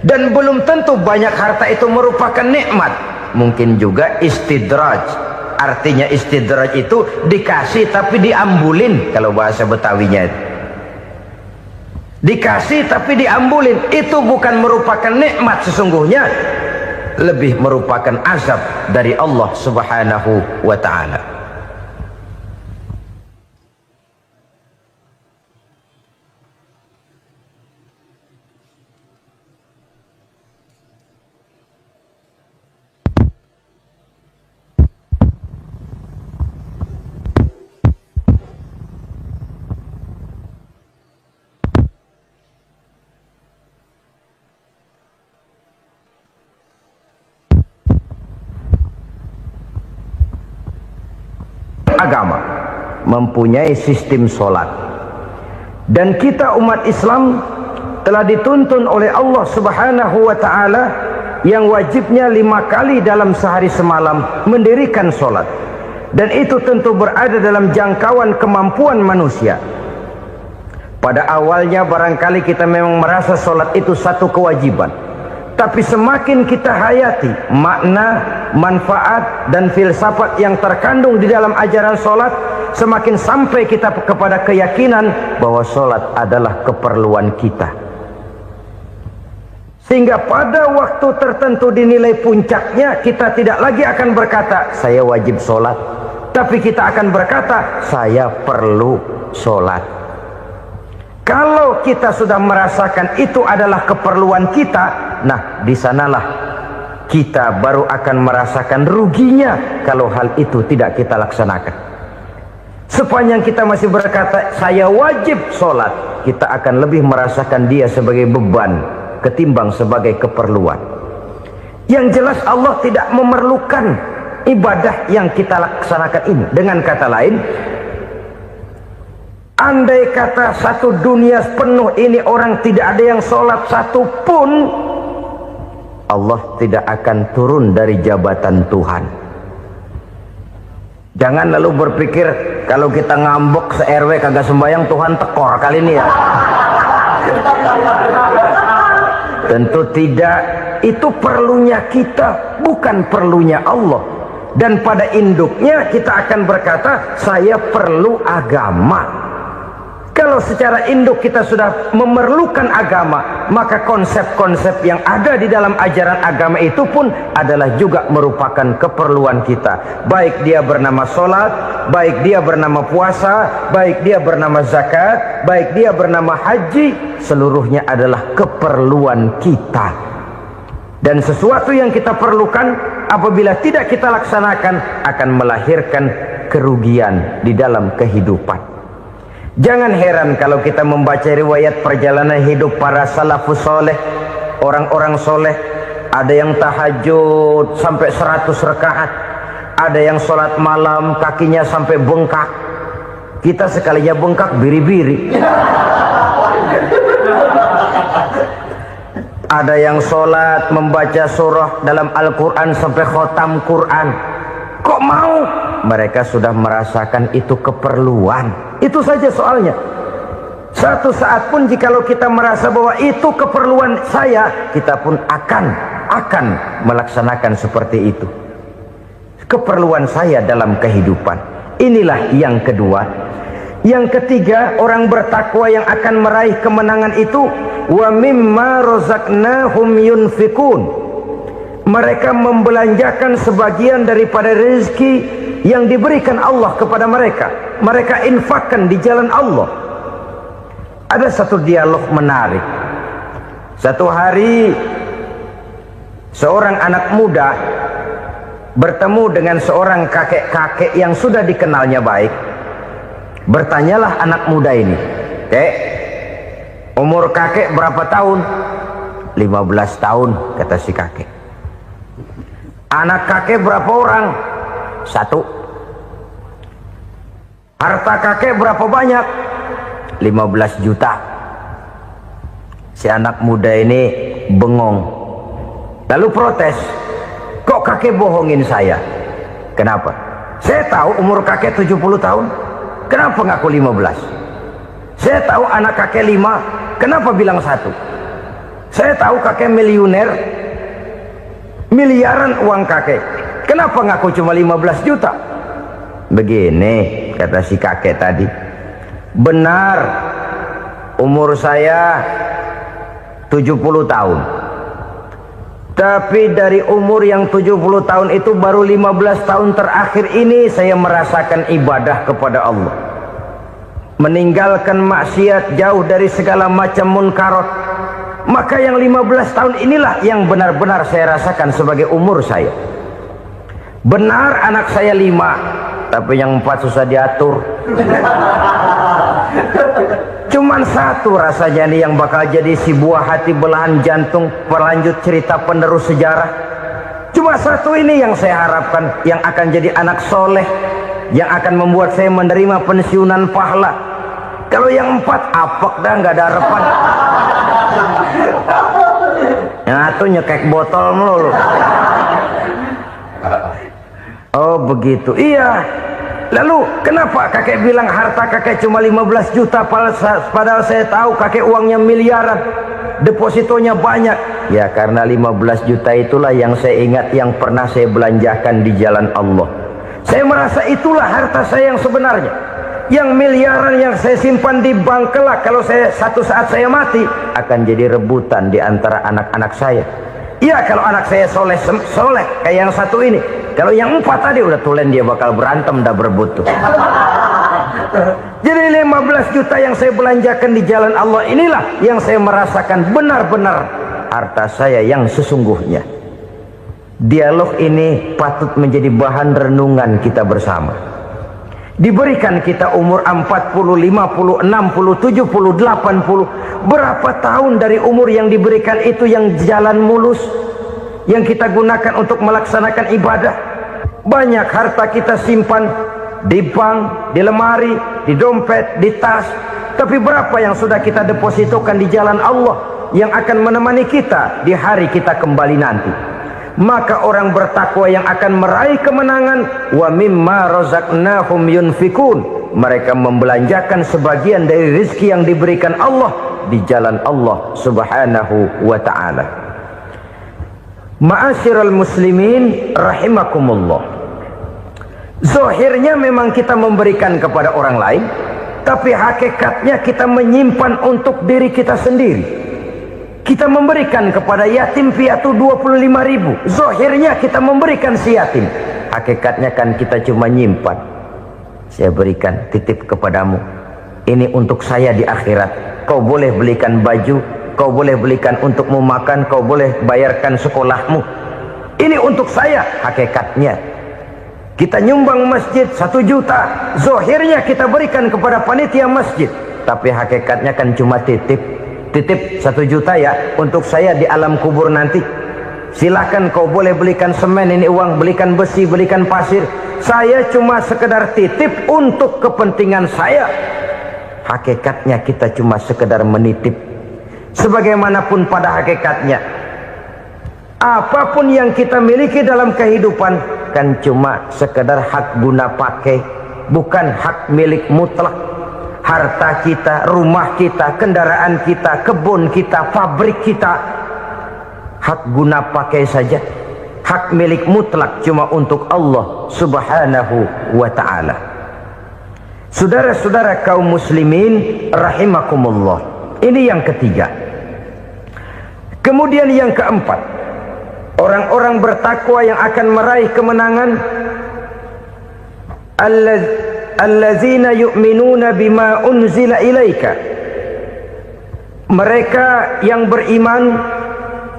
Dan belum tentu banyak harta itu merupakan nikmat. Mungkin juga istidraj. Artinya istidraj itu dikasih tapi diambulin, kalau bahasa Betawinya. Dikasih tapi diambulin, itu bukan merupakan nikmat sesungguhnya, lebih merupakan azab dari Allah Subhanahu wa ta'ala. Agama mempunyai sistem solat, dan kita umat Islam telah dituntun oleh Allah Subhanahu wa ta'ala yang wajibnya 5 kali dalam sehari semalam mendirikan solat, dan itu tentu berada dalam jangkauan kemampuan manusia. Pada awalnya barangkali kita memang merasa solat itu satu kewajiban, tapi semakin kita hayati makna, manfaat dan filsafat yang terkandung di dalam ajaran solat, semakin sampai kita kepada keyakinan bahwa solat adalah keperluan kita. Sehingga pada waktu tertentu dinilai puncaknya, kita tidak lagi akan berkata saya wajib solat, tapi kita akan berkata saya perlu solat. Kalau kita sudah merasakan itu adalah keperluan kita, nah di sanalah kita baru akan merasakan ruginya kalau hal itu tidak kita laksanakan. Sepanjang kita masih berkata saya wajib sholat, kita akan lebih merasakan dia sebagai beban ketimbang sebagai keperluan. Yang jelas Allah tidak memerlukan ibadah yang kita laksanakan ini. Dengan kata lain, Andai kata satu dunia penuh ini orang tidak ada yang sholat satu pun, Allah tidak akan turun dari jabatan Tuhan. Jangan lalu berpikir kalau kita ngambek se-RW kagak sembahyang Tuhan tekor kali ini ya. Tentu tidak. Itu perlunya kita, bukan perlunya Allah. Dan pada induknya kita akan berkata, saya perlu agama. Kalau secara induk kita sudah memerlukan agama, maka konsep-konsep yang ada di dalam ajaran agama itu pun adalah juga merupakan keperluan kita. Baik dia bernama sholat, baik dia bernama puasa, baik dia bernama zakat, baik dia bernama haji, seluruhnya adalah keperluan kita. Dan sesuatu yang kita perlukan apabila tidak kita laksanakan akan melahirkan kerugian di dalam kehidupan. Jangan heran kalau kita membaca riwayat perjalanan hidup para salafus soleh, orang-orang soleh. Ada yang tahajud sampai 100 rakaat, ada yang sholat malam kakinya sampai bengkak. Kita sekalinya bengkak biri-biri. Ada yang sholat membaca surah dalam Al-Quran sampai khotam Quran. Kok mau? Mereka sudah merasakan itu keperluan. Itu saja soalnya. Satu saat pun jikalau kita merasa bahwa itu keperluan saya, kita pun akan melaksanakan seperti itu. Keperluan saya dalam kehidupan. Inilah yang kedua. Yang ketiga, orang bertakwa yang akan meraih kemenangan itu, wa mimma razaqnahum yunfikun. Mereka membelanjakan sebagian daripada rezeki yang diberikan Allah kepada mereka. Mereka infakkan di jalan Allah. Ada satu dialog menarik. Satu hari seorang anak muda bertemu dengan seorang kakek-kakek yang sudah dikenalnya baik. Bertanyalah anak muda ini, "Kek, umur kakek berapa tahun?" 15 tahun, kata si kakek. "Anak kakek berapa orang?" 1. "Harta kakek berapa banyak?" 15 juta. Si anak muda ini bengong, lalu protes, "Kok kakek bohongin saya?" "Kenapa?" "Saya tahu umur kakek 70 tahun. Kenapa ngaku 15? Saya tahu anak kakek 5. Kenapa bilang 1? Saya tahu kakek miliuner, miliaran uang kakek. Kenapa ngaku cuma 15 juta? Begini, kata si kakek tadi. Benar, umur saya 70 tahun. Tapi dari umur yang 70 tahun itu baru 15 tahun terakhir ini saya merasakan ibadah kepada Allah. Meninggalkan maksiat, jauh dari segala macam munkarat. Maka yang 15 tahun inilah yang benar-benar saya rasakan sebagai umur saya. Benar anak saya 5, tapi yang 4 susah diatur. Cuman 1 rasanya nih yang bakal jadi si buah hati belahan jantung, pelanjut cerita penerus sejarah. Cuma 1 ini yang saya harapkan, yang akan jadi anak soleh, yang akan membuat saya menerima pensiunan pahala. Kalau yang 4 apek dah, nggak ada harapan. Yang 1 nyekek botol melulu. Oh begitu, iya. Lalu kenapa kakek bilang harta kakek cuma 15 juta padahal saya tahu kakek uangnya miliaran, depositonya banyak? Ya karena 15 juta itulah yang saya ingat yang pernah saya belanjakan di jalan Allah. Saya merasa itulah harta saya yang sebenarnya. Yang miliaran yang saya simpan di bank kelak, kalau satu saat saya mati, akan jadi rebutan di antara anak-anak saya. Iya kalau anak saya soleh kayak yang 1 ini. Kalau yang 4 tadi udah tulen dia bakal berantem dah berebut tuh. Jadi 15 juta yang saya belanjakan di jalan Allah inilah yang saya merasakan benar-benar harta saya yang sesungguhnya. Dialog ini patut menjadi bahan renungan kita bersama. Diberikan kita umur 40, 50, 60, 70, 80. Berapa tahun dari umur yang diberikan itu yang jalan mulus, yang kita gunakan untuk melaksanakan ibadah? Banyak harta kita simpan di bank, di lemari, di dompet, di tas. Tapi berapa yang sudah kita depositokan di jalan Allah yang akan menemani kita di hari kita kembali nanti? Maka orang bertakwa yang akan meraih kemenangan, wa mimma razaqnahum yunfikun, mereka membelanjakan sebagian dari rezeki yang diberikan Allah di jalan Allah subhanahu wa ta'ala. Ma'asyiral muslimin rahimakumullah, zahirnya memang kita memberikan kepada orang lain, tapi hakikatnya kita menyimpan untuk diri kita sendiri. Kita memberikan kepada yatim piatu 25.000. Zahirnya kita memberikan si yatim, hakikatnya kan kita cuma nyimpan. Saya berikan, titip kepadamu, ini untuk saya di akhirat. Kau boleh belikan baju, kau boleh belikan untukmu makan, kau boleh bayarkan sekolahmu. Ini untuk saya. Hakikatnya kita nyumbang masjid 1 juta, zahirnya kita berikan kepada panitia masjid, tapi hakikatnya kan cuma titip 1 juta ya, untuk saya di alam kubur nanti. Silakan kau boleh belikan semen, ini uang, belikan besi, belikan pasir. Saya cuma sekedar titip untuk kepentingan saya. Hakikatnya kita cuma sekedar menitip. Sebagaimanapun pada hakikatnya, apapun yang kita miliki dalam kehidupan kan cuma sekedar hak guna pakai, bukan hak milik mutlak. Harta kita, rumah kita, kendaraan kita, kebun kita, pabrik kita, hak guna pakai saja. Hak milik mutlak cuma untuk Allah subhanahu wa ta'ala. Saudara-saudara kaum muslimin rahimakumullah, ini yang ketiga. Kemudian yang keempat, orang-orang bertakwa yang akan meraih kemenangan, allazina yu'minuna bima unzila ilaika, mereka yang beriman,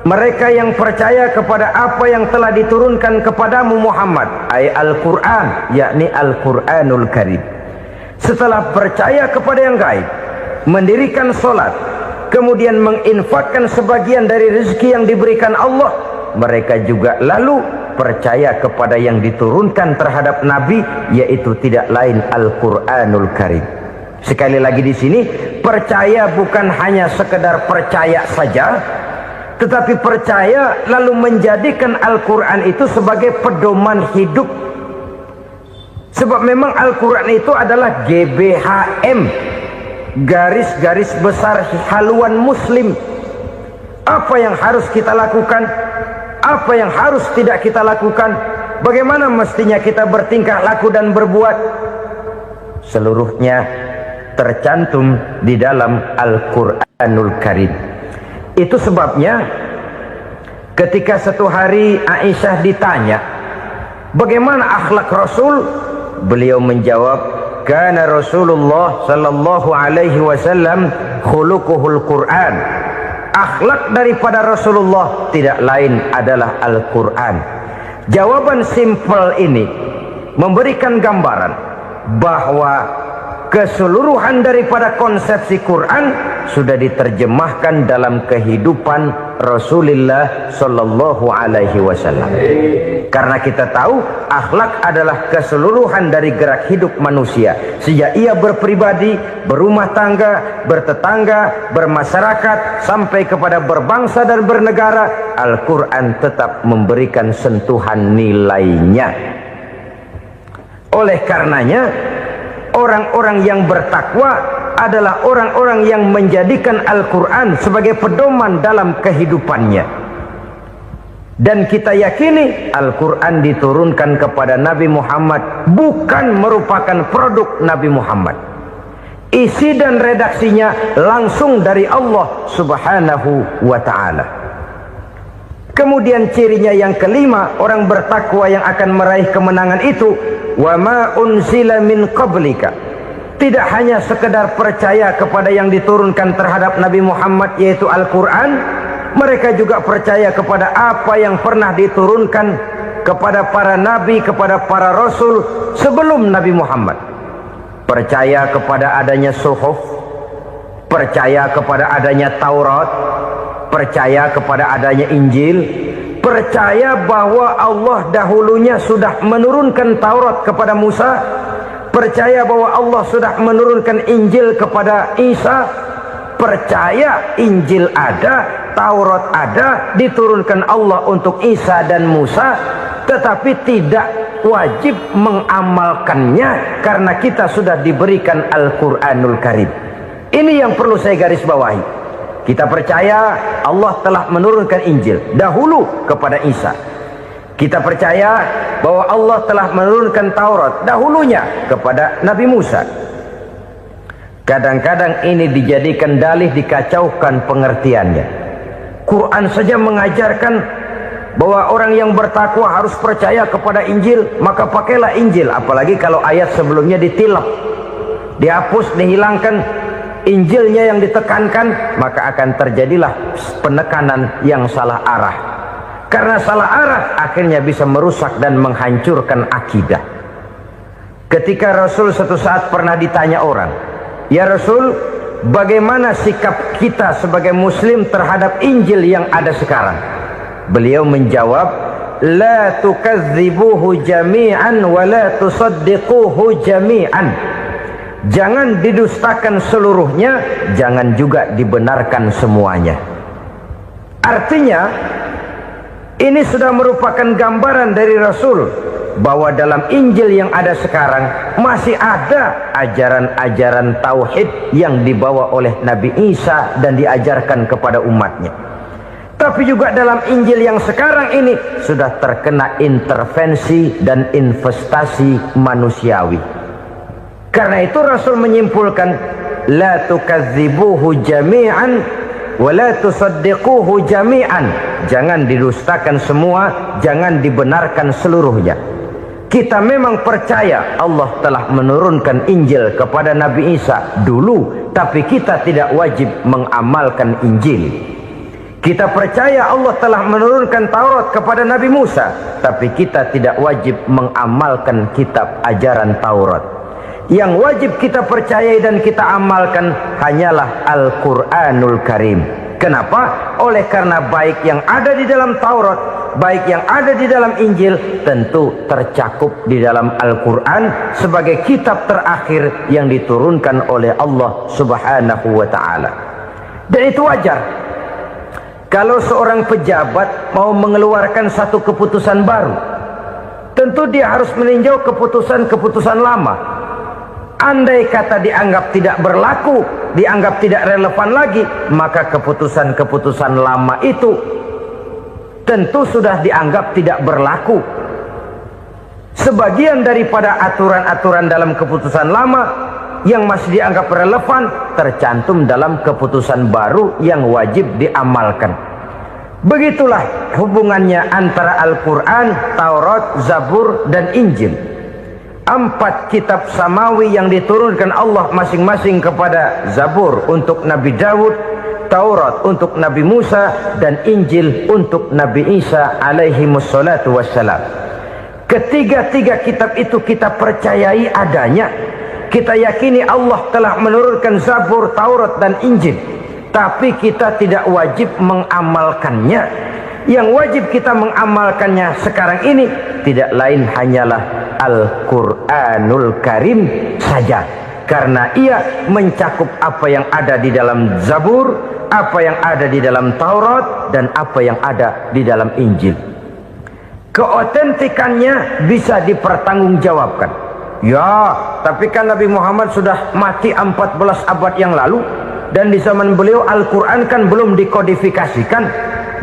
mereka yang percaya kepada apa yang telah diturunkan kepadamu Muhammad, ay Al-Quran, yakni Al-Quranul Karim. Setelah percaya kepada yang gaib, mendirikan solat, kemudian menginfakkan sebagian dari rezeki yang diberikan Allah, mereka juga lalu percaya kepada yang diturunkan terhadap Nabi, yaitu tidak lain Al-Quranul Karim. Sekali lagi di sini, percaya bukan hanya sekedar percaya saja, tetapi percaya lalu menjadikan Al-Quran itu sebagai pedoman hidup. Sebab memang Al-Quran itu adalah GBHM, garis-garis besar haluan muslim. Apa yang harus kita lakukan, apa yang harus tidak kita lakukan, bagaimana mestinya kita bertingkah laku dan berbuat, seluruhnya tercantum di dalam Al-Quranul Karim. Itu sebabnya ketika satu hari Aisyah ditanya bagaimana akhlak Rasul, beliau menjawab, kana Rasulullah sallallahu alaihi wasallam khuluquhul Quran. Akhlak daripada Rasulullah tidak lain adalah Al-Quran. Jawaban simpel ini memberikan gambaran bahwa keseluruhan daripada konsepsi Quran sudah diterjemahkan dalam kehidupan Rasulullah sallallahu alaihi wasallam. Karena kita tahu akhlak adalah keseluruhan dari gerak hidup manusia. Sejak ia berpribadi, berumah tangga, bertetangga, bermasyarakat, sampai kepada berbangsa dan bernegara, Al-Quran tetap memberikan sentuhan nilainya. Oleh karenanya, orang-orang yang bertakwa adalah orang-orang yang menjadikan Al-Quran sebagai pedoman dalam kehidupannya. Dan kita yakini Al-Quran diturunkan kepada Nabi Muhammad bukan merupakan produk Nabi Muhammad. Isi dan redaksinya langsung dari Allah subhanahu wa ta'ala. Kemudian cirinya yang kelima, orang bertakwa yang akan meraih kemenangan itu, wa ma unzila min qablika, tidak hanya sekedar percaya kepada yang diturunkan terhadap Nabi Muhammad yaitu Al-Quran, mereka juga percaya kepada apa yang pernah diturunkan kepada para nabi, kepada para rasul sebelum Nabi Muhammad. Percaya kepada adanya suhuf, percaya kepada adanya Taurat, percaya kepada adanya Injil, percaya bahwa Allah dahulunya sudah menurunkan Taurat kepada Musa, percaya bahwa Allah sudah menurunkan Injil kepada Isa, percaya Injil ada, Taurat ada, diturunkan Allah untuk Isa dan Musa, tetapi tidak wajib mengamalkannya karena kita sudah diberikan Al-Quranul Karim. Ini yang perlu saya garis bawahi. Kita percaya Allah telah menurunkan Injil dahulu kepada Isa. Kita percaya bahwa Allah telah menurunkan Taurat dahulunya kepada Nabi Musa. Kadang-kadang ini dijadikan dalih, dikacaukan pengertiannya. Quran saja mengajarkan bahwa orang yang bertakwa harus percaya kepada Injil, maka pakailah Injil. Apalagi kalau ayat sebelumnya ditilap, dihapus, dihilangkan, Injilnya yang ditekankan, maka akan terjadilah penekanan yang salah arah. Karena salah arah akhirnya bisa merusak dan menghancurkan akidah. Ketika Rasul suatu saat pernah ditanya orang, "Ya Rasul, bagaimana sikap kita sebagai muslim terhadap Injil yang ada sekarang?" Beliau menjawab, "La tukadzibuhu jami'an wa la tusaddiquhu jami'an." Jangan didustakan seluruhnya, jangan juga dibenarkan semuanya. Artinya, ini sudah merupakan gambaran dari Rasul bahwa dalam Injil yang ada sekarang masih ada ajaran-ajaran tauhid yang dibawa oleh Nabi Isa dan diajarkan kepada umatnya. Tapi juga dalam Injil yang sekarang ini sudah terkena intervensi dan investasi manusiawi. Karena itu Rasul menyimpulkan, la tukadzibuhu jami'an wa la tusaddiquhu jami'an. Jangan didustakan semua, jangan dibenarkan seluruhnya. Kita memang percaya Allah telah menurunkan Injil kepada Nabi Isa dulu, tapi kita tidak wajib mengamalkan Injil. Kita percaya Allah telah menurunkan Taurat kepada Nabi Musa, tapi kita tidak wajib mengamalkan kitab ajaran Taurat. Yang wajib kita percayai dan kita amalkan hanyalah Al-Quranul Karim. Kenapa? Oleh karena baik yang ada di dalam Taurat, baik yang ada di dalam Injil, tentu tercakup di dalam Al-Quran sebagai kitab terakhir yang diturunkan oleh Allah Subhanahu wa Ta'ala. Dan itu wajar. Kalau seorang pejabat mau mengeluarkan satu keputusan baru, tentu dia harus meninjau keputusan-keputusan lama. Andai kata dianggap tidak berlaku, dianggap tidak relevan lagi, maka keputusan-keputusan lama itu tentu sudah dianggap tidak berlaku. Sebagian daripada aturan-aturan dalam keputusan lama yang masih dianggap relevan tercantum dalam keputusan baru yang wajib diamalkan. Begitulah hubungannya antara Al-Quran, Taurat, Zabur, dan Injil. 4 kitab samawi yang diturunkan Allah masing-masing kepada Zabur untuk Nabi Daud, Taurat untuk Nabi Musa, dan Injil untuk Nabi Isa alaihi wassalatu wassalam. Ketiga-tiga kitab itu kita percayai adanya. Kita yakini Allah telah menurunkan Zabur, Taurat, dan Injil. Tapi kita tidak wajib mengamalkannya. Yang wajib kita mengamalkannya sekarang ini tidak lain hanyalah Al-Quranul Karim saja. Karena ia mencakup apa yang ada di dalam Zabur, apa yang ada di dalam Taurat, dan apa yang ada di dalam Injil. Keotentikannya bisa dipertanggungjawabkan. Ya, tapi kan Nabi Muhammad sudah mati 14 abad yang lalu, dan di zaman beliau Al-Quran kan belum dikodifikasikan,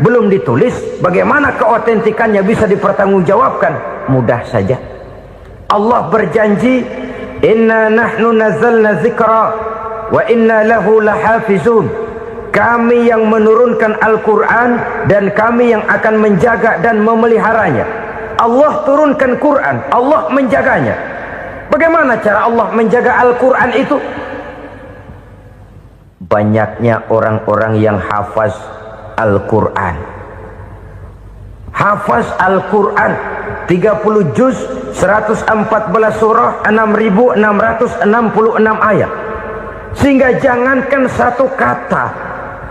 belum ditulis. Bagaimana keotentikannya bisa dipertanggungjawabkan? Mudah saja. Allah berjanji, inna nahnu nazzalna dzikra wa inna lahu lahafizun. Kami yang menurunkan Al-Quran dan kami yang akan menjaga dan memeliharanya. Allah turunkan Quran, Allah menjaganya. Bagaimana cara Allah menjaga Al-Quran itu? Banyaknya orang-orang yang hafaz Al-Quran. Hafaz Al-Quran 30 juz, 114 surah, 6.666 ayat. Sehingga jangankan satu kata,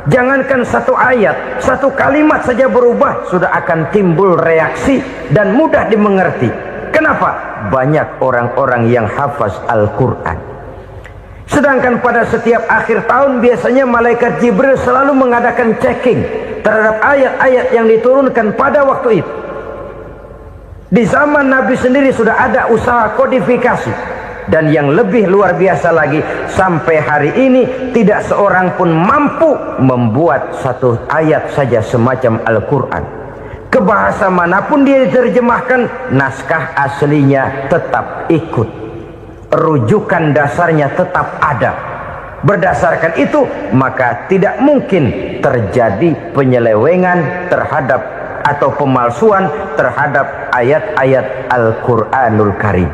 jangankan satu ayat, satu kalimat saja berubah sudah akan timbul reaksi dan mudah dimengerti. Kenapa? Banyak orang-orang yang hafaz Al-Quran. Sedangkan pada setiap akhir tahun biasanya malaikat Jibril selalu mengadakan checking terhadap ayat-ayat yang diturunkan pada waktu itu. Di zaman Nabi sendiri sudah ada usaha kodifikasi. Dan yang lebih luar biasa lagi, sampai hari ini tidak seorang pun mampu membuat satu ayat saja semacam Al-Quran. Ke bahasa manapun dia diterjemahkan, naskah aslinya tetap ikut, rujukan dasarnya tetap ada. Berdasarkan itu, maka tidak mungkin terjadi penyelewengan terhadap atau pemalsuan terhadap ayat-ayat Al-Quranul Karim.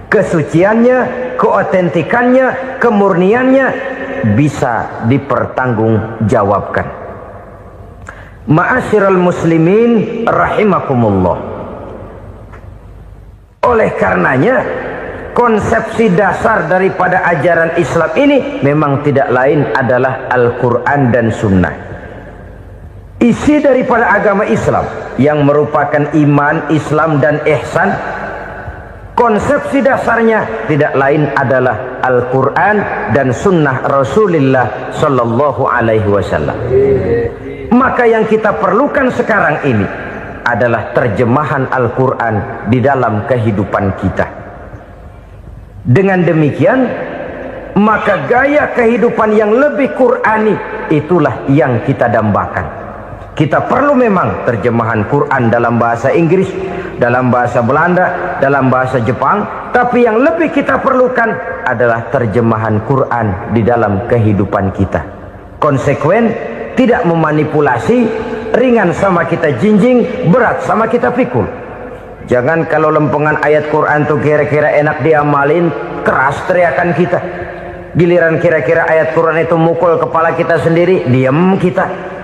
Kesuciannya, keotentikannya, kemurniannya bisa dipertanggungjawabkan. Ma'asyiral muslimin rahimakumullah. Oleh karenanya, konsepsi dasar daripada ajaran Islam ini memang tidak lain adalah Al-Quran dan Sunnah. Isi daripada agama Islam yang merupakan iman, Islam dan ihsan, konsepsi dasarnya tidak lain adalah Al-Quran dan Sunnah Rasulullah Sallallahu Alaihi Wasallam. Maka yang kita perlukan sekarang ini adalah terjemahan Al-Quran di dalam kehidupan kita. Dengan demikian, maka gaya kehidupan yang lebih Qurani itulah yang kita dambakan. Kita perlu memang terjemahan Quran dalam bahasa Inggris, dalam bahasa Belanda, dalam bahasa Jepang, tapi yang lebih kita perlukan adalah terjemahan Quran di dalam kehidupan kita. Konsekuen, tidak memanipulasi, ringan sama kita jinjing, berat sama kita pikul. Jangan kalau lempengan ayat Quran tuh kira-kira enak diamalin, keras teriakan kita. Giliran kira-kira ayat Quran itu mukul kepala kita sendiri, diam kita.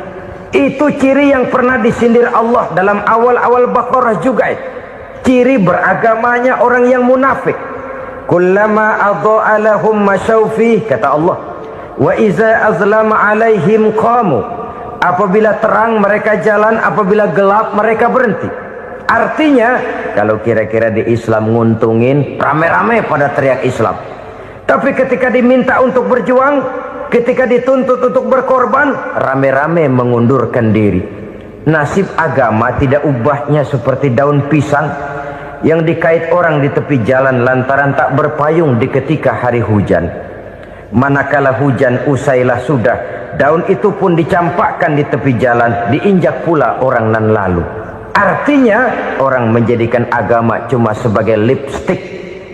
Itu ciri yang pernah disindir Allah dalam awal-awal Baqarah juga itu. Ciri beragamanya orang yang munafik. Kullama adha'a lahum masyawfi, kata Allah. Wa iza azlama alaihim qamu. Apabila terang mereka jalan, apabila gelap mereka berhenti. Artinya, kalau kira-kira di Islam nguntungin, rame-rame pada teriak Islam. Tapi ketika diminta untuk berjuang, ketika dituntut untuk berkorban, rame-rame mengundurkan diri. Nasib agama tidak ubahnya seperti daun pisang yang dikait orang di tepi jalan lantaran tak berpayung di ketika hari hujan. Manakala hujan usailah sudah, daun itu pun dicampakkan di tepi jalan, diinjak pula orang nan lalu. Artinya, orang menjadikan agama cuma sebagai lipstick,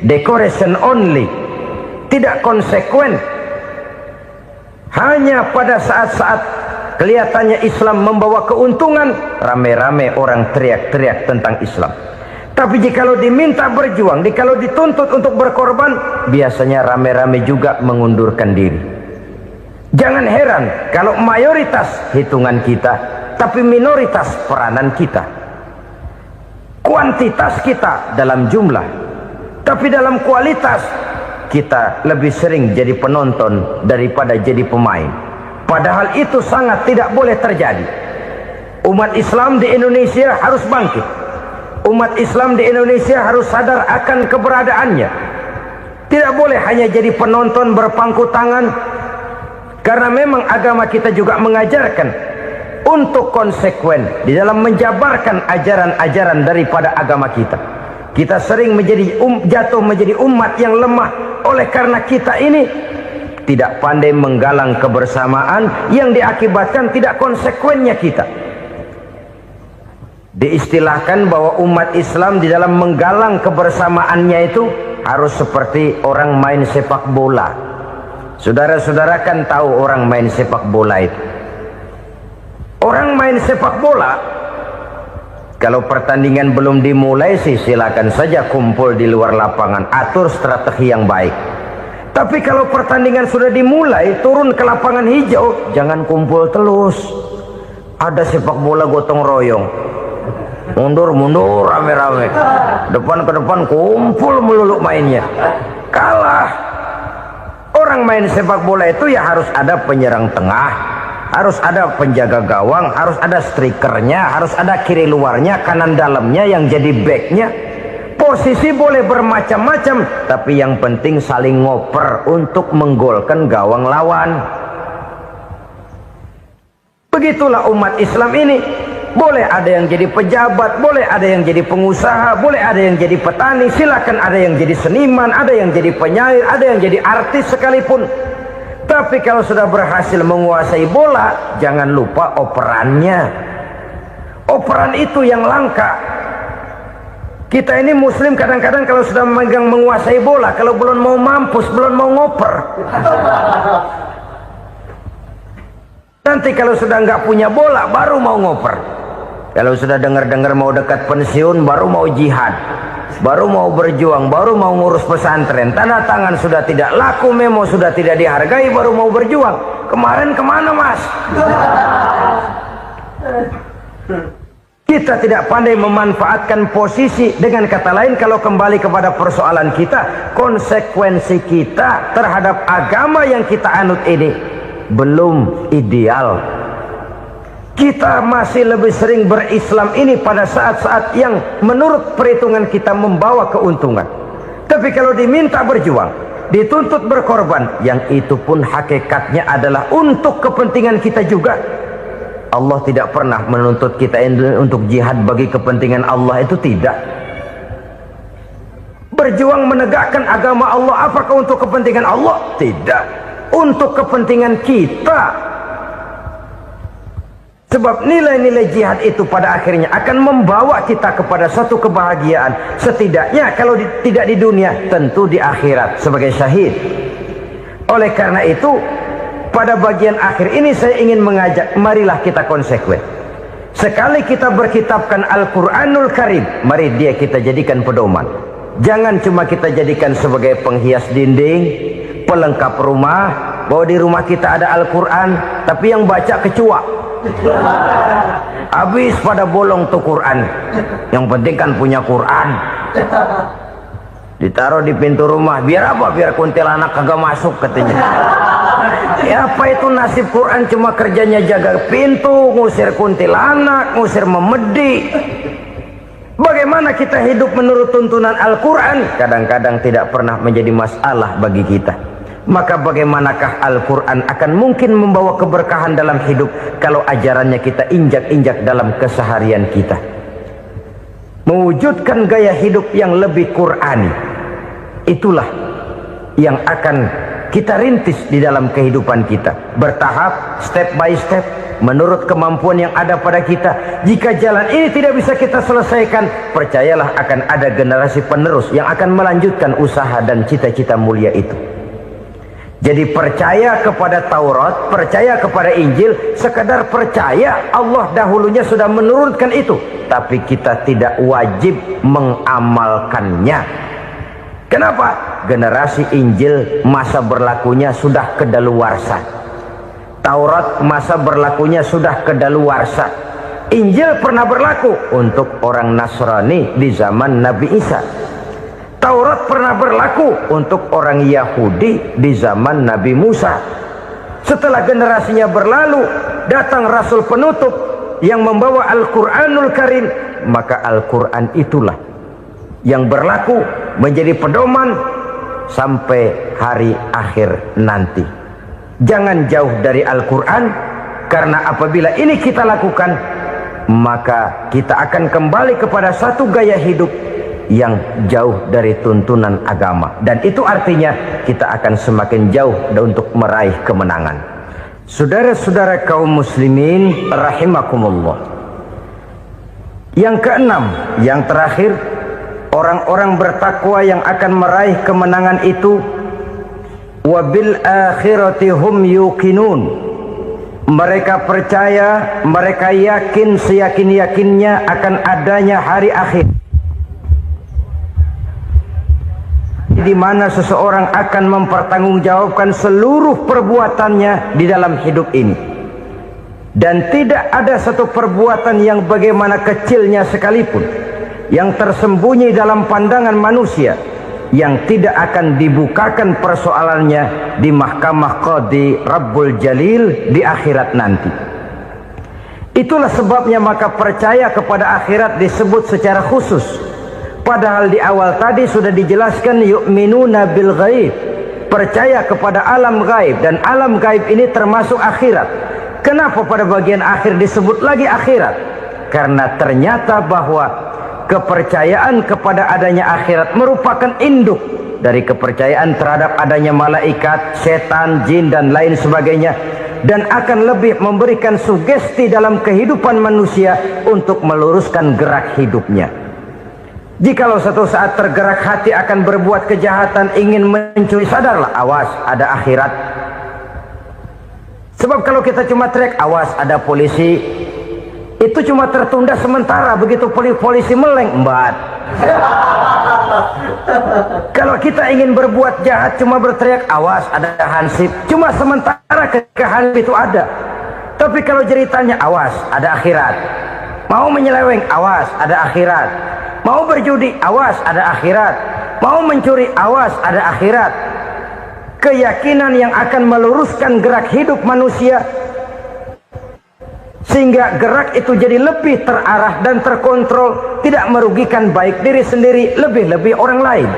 decoration only, tidak konsekuen. Hanya pada saat-saat kelihatannya Islam membawa keuntungan, rame-rame orang teriak-teriak tentang Islam. Tapi jikalau diminta berjuang, jikalau dituntut untuk berkorban, biasanya rame-rame juga mengundurkan diri. Jangan heran kalau mayoritas hitungan kita, tapi minoritas peranan kita. Kuantitas kita dalam jumlah, tapi dalam kualitas kita lebih sering jadi penonton daripada jadi pemain. Padahal itu sangat tidak boleh terjadi. Umat Islam di Indonesia harus bangkit. Umat Islam di Indonesia harus sadar akan keberadaannya. Tidak boleh hanya jadi penonton berpangku tangan. Karena memang agama kita juga mengajarkan untuk konsekuen di dalam menjabarkan ajaran-ajaran daripada agama kita. Kita sering jatuh menjadi umat yang lemah oleh karena kita ini tidak pandai menggalang kebersamaan yang diakibatkan tidak konsekuennya kita. Diistilahkan bahwa umat Islam di dalam menggalang kebersamaannya itu harus seperti orang main sepak bola. Saudara-saudara kan tahu orang main sepak bola itu. Orang main sepak bola, kalau pertandingan belum dimulai sih silakan saja kumpul di luar lapangan, atur strategi yang baik. Tapi kalau pertandingan sudah dimulai, turun ke lapangan hijau, jangan kumpul terus. Ada sepak bola gotong royong, mundur-mundur rame-rame, depan ke depan kumpul melulu mainnya. Kalah. Orang main sepak bola itu ya harus ada penyerang tengah, harus ada penjaga gawang, harus ada strikernya, harus ada kiri luarnya, kanan dalamnya yang jadi backnya. Posisi boleh bermacam-macam, tapi yang penting saling ngoper untuk menggolkan gawang lawan. Begitulah umat Islam ini. Boleh ada yang jadi pejabat, boleh ada yang jadi pengusaha, boleh ada yang jadi petani, silakan ada yang jadi seniman, ada yang jadi penyair, ada yang jadi artis sekalipun. Tapi kalau sudah berhasil menguasai bola, jangan lupa operannya. Operan itu yang langka. Kita ini muslim kadang-kadang kalau sudah memegang menguasai bola, kalau belum mau mampus, belum mau ngoper. Nanti kalau sudah nggak punya bola, baru mau ngoper. Kalau sudah dengar-dengar mau dekat pensiun, baru mau jihad, baru mau berjuang, baru mau ngurus pesantren. Tanda tangan sudah tidak laku, memo sudah tidak dihargai, baru mau berjuang. Kemarin kemana, Mas? Kita tidak pandai memanfaatkan posisi. Dengan kata lain, kalau kembali kepada persoalan kita, konsekuensi kita terhadap agama yang kita anut ini belum ideal. Kita masih lebih sering berislam ini pada saat-saat yang menurut perhitungan kita membawa keuntungan. Tapi kalau diminta berjuang, dituntut berkorban, yang itu pun hakikatnya adalah untuk kepentingan kita juga. Allah tidak pernah menuntut kita untuk jihad bagi kepentingan Allah, itu tidak. Berjuang menegakkan agama Allah, apakah untuk kepentingan Allah? Tidak. Untuk kepentingan kita. Sebab nilai-nilai jihad itu pada akhirnya akan membawa kita kepada satu kebahagiaan. Setidaknya kalau tidak di dunia, tentu di akhirat sebagai syahid. Oleh karena itu, pada bagian akhir ini saya ingin mengajak, marilah kita konsekuen. Sekali kita berkitabkan Al-Quranul Karim, mari dia kita jadikan pedoman. Jangan cuma kita jadikan sebagai penghias dinding, pelengkap rumah, bahwa di rumah kita ada Al-Quran, tapi yang baca kecoa. Habis pada bolong tuh Quran. Yang penting kan punya Quran. Ditaruh di pintu rumah, biar apa? Biar kuntilanak kagak masuk katanya. Ya apa itu nasib Quran, cuma kerjanya jaga pintu, ngusir kuntilanak, ngusir memedi. Bagaimana kita hidup menurut tuntunan Al-Quran? Kadang-kadang tidak pernah menjadi masalah bagi kita. Maka bagaimanakah Al-Quran akan mungkin membawa keberkahan dalam hidup kalau ajarannya kita injak-injak dalam keseharian kita? Mewujudkan gaya hidup yang lebih Qurani, itulah yang akan kita rintis di dalam kehidupan kita, bertahap, step by step, menurut kemampuan yang ada pada kita. Jika jalan ini tidak bisa kita selesaikan, percayalah akan ada generasi penerus yang akan melanjutkan usaha dan cita-cita mulia itu. Jadi percaya kepada Taurat, percaya kepada Injil, sekadar percaya Allah dahulunya sudah menurunkan itu, tapi kita tidak wajib mengamalkannya. Kenapa? Generasi Injil masa berlakunya sudah kedaluarsa. Taurat masa berlakunya sudah kedaluarsa. Injil pernah berlaku untuk orang Nasrani di zaman Nabi Isa. Taurat pernah berlaku untuk orang Yahudi di zaman Nabi Musa. Setelah generasinya berlalu, datang Rasul penutup yang membawa Al-Quranul Karim. Maka Al-Quran itulah yang berlaku menjadi pedoman sampai hari akhir nanti. Jangan jauh dari Al-Quran, karena apabila ini kita lakukan, maka kita akan kembali kepada satu gaya hidup yang jauh dari tuntunan agama, dan itu artinya kita akan semakin jauh untuk meraih kemenangan. Saudara-saudara kaum muslimin rahimakumullah. Yang keenam, yang terakhir, orang-orang bertakwa yang akan meraih kemenangan itu wabil akhirati hum yuqinun. Mereka percaya, mereka yakin seyakin-yakinnya akan adanya hari akhir, di mana seseorang akan mempertanggungjawabkan seluruh perbuatannya di dalam hidup ini, dan tidak ada satu perbuatan yang bagaimana kecilnya sekalipun yang tersembunyi dalam pandangan manusia yang tidak akan dibukakan persoalannya di mahkamah Qadi Rabbul Jalil di akhirat nanti. Itulah sebabnya maka percaya kepada akhirat disebut secara khusus Padahal di awal tadi sudah dijelaskan yu'minuna bil ghaib, percaya kepada alam gaib, dan alam gaib ini termasuk akhirat. Kenapa pada bagian akhir disebut lagi akhirat? Karena ternyata bahwa kepercayaan kepada adanya akhirat merupakan induk dari kepercayaan terhadap adanya malaikat, setan, jin dan lain sebagainya, dan akan lebih memberikan sugesti dalam kehidupan manusia untuk meluruskan gerak hidupnya. Jikalau satu saat tergerak hati akan berbuat kejahatan, ingin mencuri, sadarlah, awas ada akhirat. Sebab kalau kita cuma teriak awas ada polisi, itu cuma tertunda sementara, begitu polisi meleng embat. Kalau kita ingin berbuat jahat cuma berteriak awas ada hansip, cuma sementara ketika hansip itu ada. Tapi kalau ceritanya awas ada akhirat, mau menyeleweng awas ada akhirat, mau berjudi awas ada akhirat, mau mencuri awas ada akhirat. Keyakinan yang akan meluruskan gerak hidup manusia sehingga gerak itu jadi lebih terarah dan terkontrol, tidak merugikan baik diri sendiri, lebih-lebih orang lain.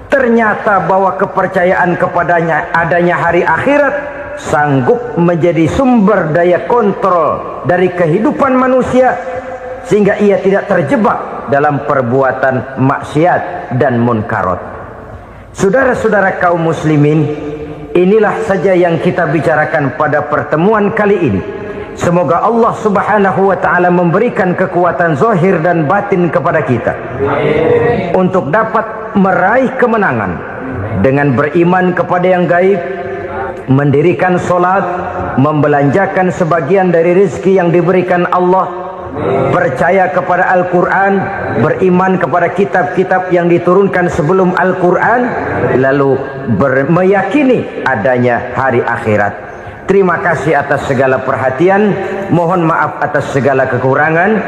Ternyata bahwa kepercayaan kepadanya adanya hari akhirat sanggup menjadi sumber daya kontrol dari kehidupan manusia, sehingga ia tidak terjebak dalam perbuatan maksiat dan munkarat. Saudara-saudara kaum muslimin, inilah saja yang kita bicarakan pada pertemuan kali ini. Semoga Allah subhanahu wa ta'ala memberikan kekuatan zahir dan batin kepada kita untuk dapat meraih kemenangan dengan beriman kepada yang gaib, mendirikan solat, membelanjakan sebagian dari rezeki yang diberikan Allah, percaya kepada Al-Quran, beriman kepada kitab-kitab yang diturunkan sebelum Al-Quran, lalu meyakini adanya hari akhirat. Terima kasih atas segala perhatian, mohon maaf atas segala kekurangan.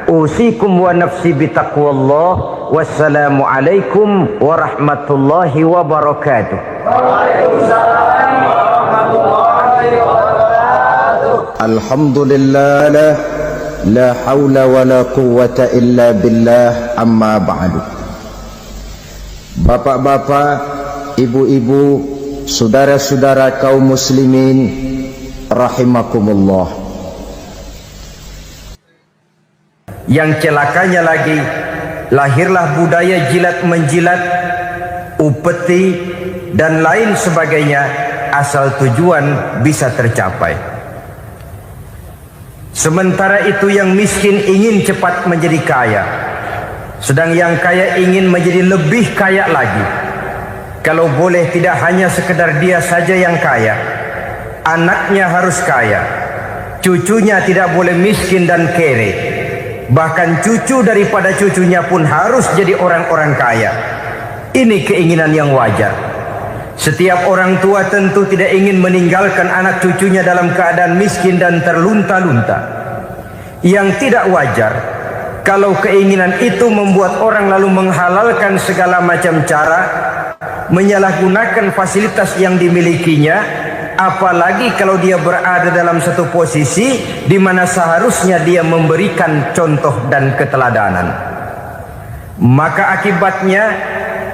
Usikum wa nafsi bitaqwallah. Wassalamu alaikum warahmatullahi wabarakatuh. Waalaikumsalam warahmatullahi wabarakatuh. Alhamdulillah, la hawla wa la quwwata illa billah, amma ba'du. Bapak-bapak, ibu-ibu, saudara-saudara kaum muslimin rahimakumullah. Yang celakanya lagi, lahirlah budaya jilat menjilat, upeti dan lain sebagainya, asal tujuan bisa tercapai. Sementara itu yang miskin ingin cepat menjadi kaya, sedang yang kaya ingin menjadi lebih kaya lagi. Kalau boleh tidak hanya sekedar dia saja yang kaya, anaknya harus kaya, cucunya tidak boleh miskin dan kere, bahkan cucu daripada cucunya pun harus jadi orang-orang kaya. Ini keinginan yang wajar. Setiap orang tua tentu tidak ingin meninggalkan anak cucunya dalam keadaan miskin dan terlunta-lunta. Yang tidak wajar kalau keinginan itu membuat orang lalu menghalalkan segala macam cara, menyalahgunakan fasilitas yang dimilikinya, apalagi kalau dia berada dalam satu posisi di mana seharusnya dia memberikan contoh dan keteladanan. Maka akibatnya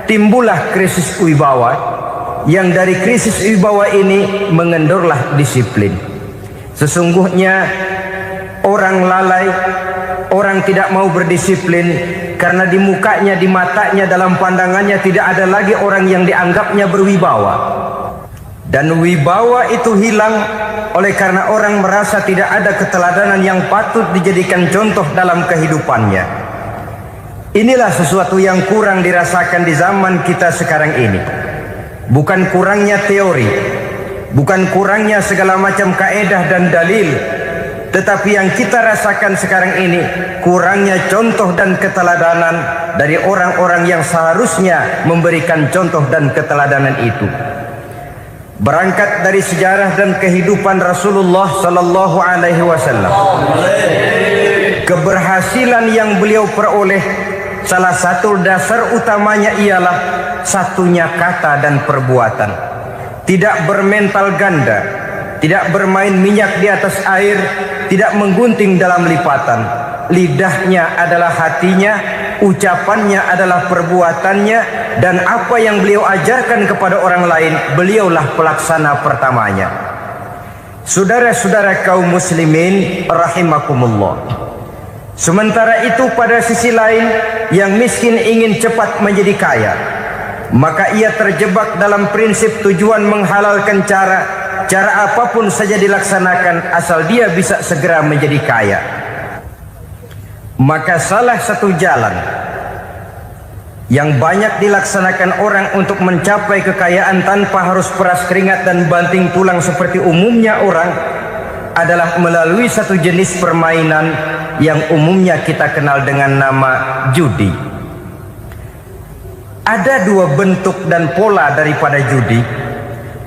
timbullah krisis wibawa, yang dari krisis wibawa ini mengendorlah disiplin. Sesungguhnya orang lalai, orang tidak mau berdisiplin karena di mukanya, di matanya, dalam pandangannya tidak ada lagi orang yang dianggapnya berwibawa. Dan wibawa itu hilang oleh karena orang merasa tidak ada keteladanan yang patut dijadikan contoh dalam kehidupannya. Inilah sesuatu yang kurang dirasakan di zaman kita sekarang ini. Bukan kurangnya teori, bukan kurangnya segala macam kaedah dan dalil, tetapi yang kita rasakan sekarang ini kurangnya contoh dan keteladanan dari orang-orang yang seharusnya memberikan contoh dan keteladanan itu. Berangkat dari sejarah dan kehidupan Rasulullah sallallahu alaihi wasallam, keberhasilan yang beliau peroleh, salah satu dasar utamanya ialah satunya kata dan perbuatan. Tidak bermental ganda, tidak bermain minyak di atas air, tidak menggunting dalam lipatan. Lidahnya adalah hatinya, ucapannya adalah perbuatannya, dan apa yang beliau ajarkan kepada orang lain, beliaulah pelaksana pertamanya. Saudara-saudara kaum muslimin rahimakumullah. Sementara itu pada sisi lain, yang miskin ingin cepat menjadi kaya, maka ia terjebak dalam prinsip tujuan menghalalkan cara apapun saja dilaksanakan asal dia bisa segera menjadi kaya. Maka salah satu jalan yang banyak dilaksanakan orang untuk mencapai kekayaan tanpa harus peras keringat dan banting tulang seperti umumnya orang adalah melalui satu jenis permainan yang umumnya kita kenal dengan nama judi. Ada dua bentuk dan pola daripada judi.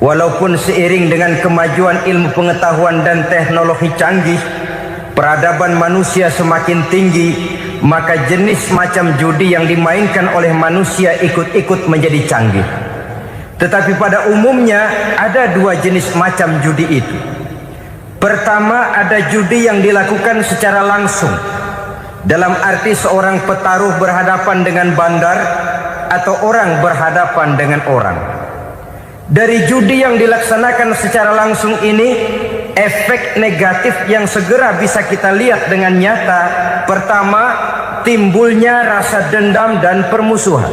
Walaupun seiring dengan kemajuan ilmu pengetahuan dan teknologi canggih, peradaban manusia semakin tinggi, maka jenis macam judi yang dimainkan oleh manusia ikut-ikut menjadi canggih. Tetapi pada umumnya ada dua jenis macam judi itu. Pertama, ada judi yang dilakukan secara langsung, dalam arti seorang petaruh berhadapan dengan bandar atau orang berhadapan dengan orang. Dari judi yang dilaksanakan secara langsung ini, efek negatif yang segera bisa kita lihat dengan nyata. Pertama, timbulnya rasa dendam dan permusuhan.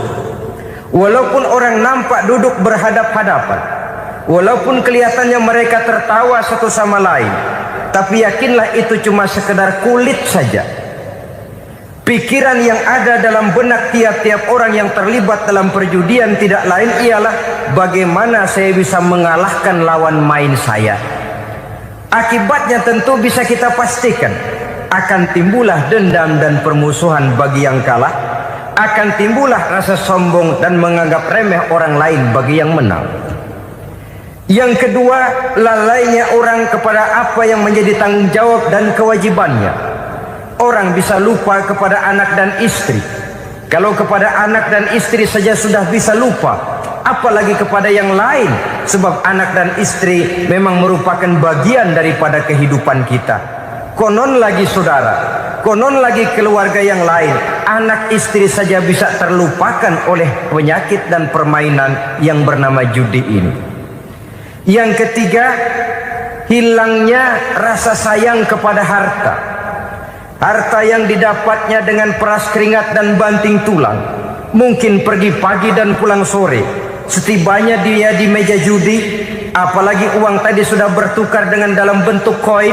Walaupun orang nampak duduk berhadap-hadapan, walaupun kelihatannya mereka tertawa satu sama lain, tapi yakinlah itu cuma sekedar kulit saja. Pikiran yang ada dalam benak tiap-tiap orang yang terlibat dalam perjudian tidak lain ialah bagaimana saya bisa mengalahkan lawan main saya. Akibatnya tentu bisa kita pastikan akan timbullah dendam dan permusuhan bagi yang kalah, akan timbullah rasa sombong dan menganggap remeh orang lain bagi yang menang. Yang kedua, lalainya orang kepada apa yang menjadi tanggung jawab dan kewajibannya. Orang bisa lupa kepada anak dan istri. Kalau kepada anak dan istri saja sudah bisa lupa, apalagi kepada yang lain. Sebab anak dan istri memang merupakan bagian daripada kehidupan kita. Konon lagi saudara, konon lagi keluarga yang lain, anak istri saja bisa terlupakan oleh penyakit dan permainan yang bernama judi ini. Yang ketiga, hilangnya rasa sayang kepada harta. Harta yang didapatnya dengan peras keringat dan banting tulang. Mungkin pergi pagi dan pulang sore. Setibanya dia di meja judi, apalagi uang tadi sudah bertukar dengan dalam bentuk koin,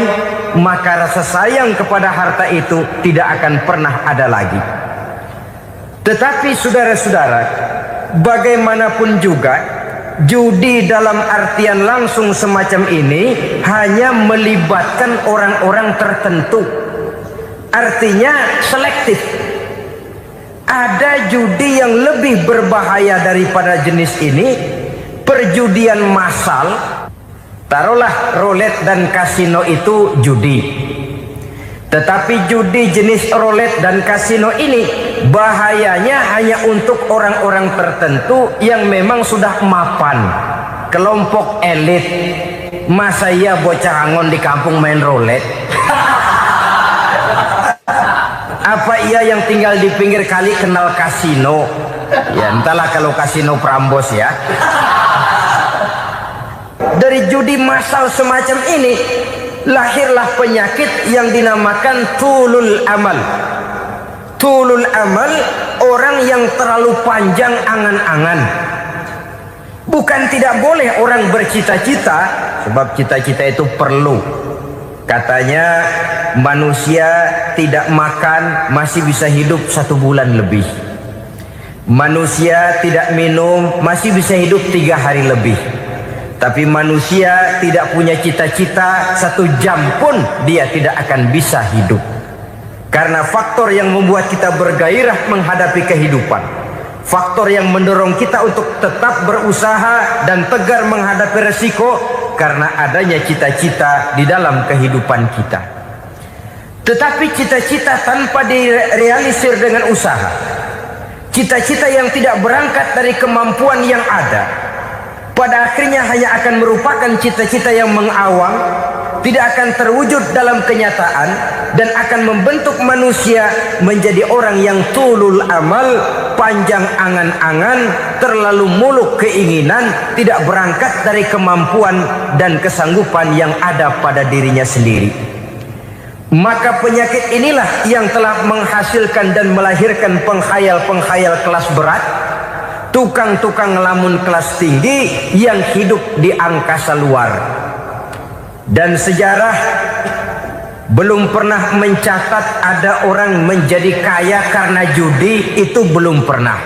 maka rasa sayang kepada harta itu tidak akan pernah ada lagi. Tetapi saudara-saudara, bagaimanapun juga, judi dalam artian langsung semacam ini hanya melibatkan orang-orang tertentu. Artinya selektif. Ada judi yang lebih berbahaya daripada jenis ini, perjudian massal. Taruhlah roulette dan kasino itu judi. Tetapi judi jenis roulette dan kasino ini bahayanya hanya untuk orang-orang tertentu yang memang sudah mapan, kelompok elit. Masa iya bocah angon di kampung main roulette? Apa ia yang tinggal di pinggir kali kenal kasino? Ya entahlah kalau kasino Prambos ya. Dari judi massal semacam ini lahirlah penyakit yang dinamakan tulul amal. Tulul amal, orang yang terlalu panjang angan-angan. Bukan tidak boleh orang bercita-cita, sebab cita-cita itu perlu. Katanya manusia tidak makan masih bisa hidup 1 bulan lebih. Manusia tidak minum masih bisa hidup 3 hari lebih. Tapi manusia tidak punya cita-cita 1 jam pun dia tidak akan bisa hidup. Karena faktor yang membuat kita bergairah menghadapi kehidupan, faktor yang mendorong kita untuk tetap berusaha dan tegar menghadapi resiko, karena adanya cita-cita di dalam kehidupan kita. Tetapi cita-cita tanpa direalisir dengan usaha, cita-cita yang tidak berangkat dari kemampuan yang ada, pada akhirnya hanya akan merupakan cita-cita yang mengawang, tidak akan terwujud dalam kenyataan dan akan membentuk manusia menjadi orang yang tulul amal, panjang angan-angan, terlalu muluk keinginan, tidak berangkat dari kemampuan dan kesanggupan yang ada pada dirinya sendiri. Maka penyakit inilah yang telah menghasilkan dan melahirkan penghayal-penghayal kelas berat, tukang-tukang ngelamun kelas tinggi yang hidup di angkasa luar. Dan sejarah belum pernah mencatat ada orang menjadi kaya karena judi, itu belum pernah.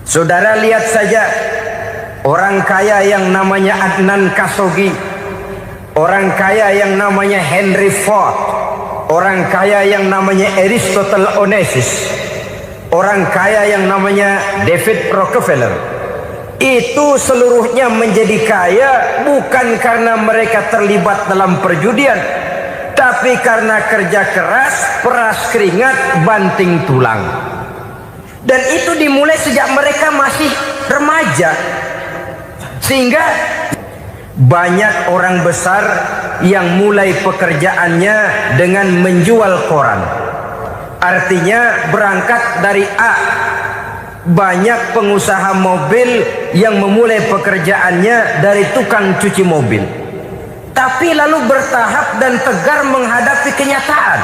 Saudara lihat saja orang kaya yang namanya Adnan Khashoggi, orang kaya yang namanya Henry Ford, orang kaya yang namanya Aristotle Onassis, orang kaya yang namanya David Rockefeller. Itu seluruhnya menjadi kaya bukan karena mereka terlibat dalam perjudian, tapi karena kerja keras, peras keringat, banting tulang. Dan itu dimulai sejak mereka masih remaja. Sehingga banyak orang besar yang mulai pekerjaannya dengan menjual koran. Artinya berangkat dari A. Banyak pengusaha mobil yang memulai pekerjaannya dari tukang cuci mobil, tapi lalu bertahap dan tegar menghadapi kenyataan,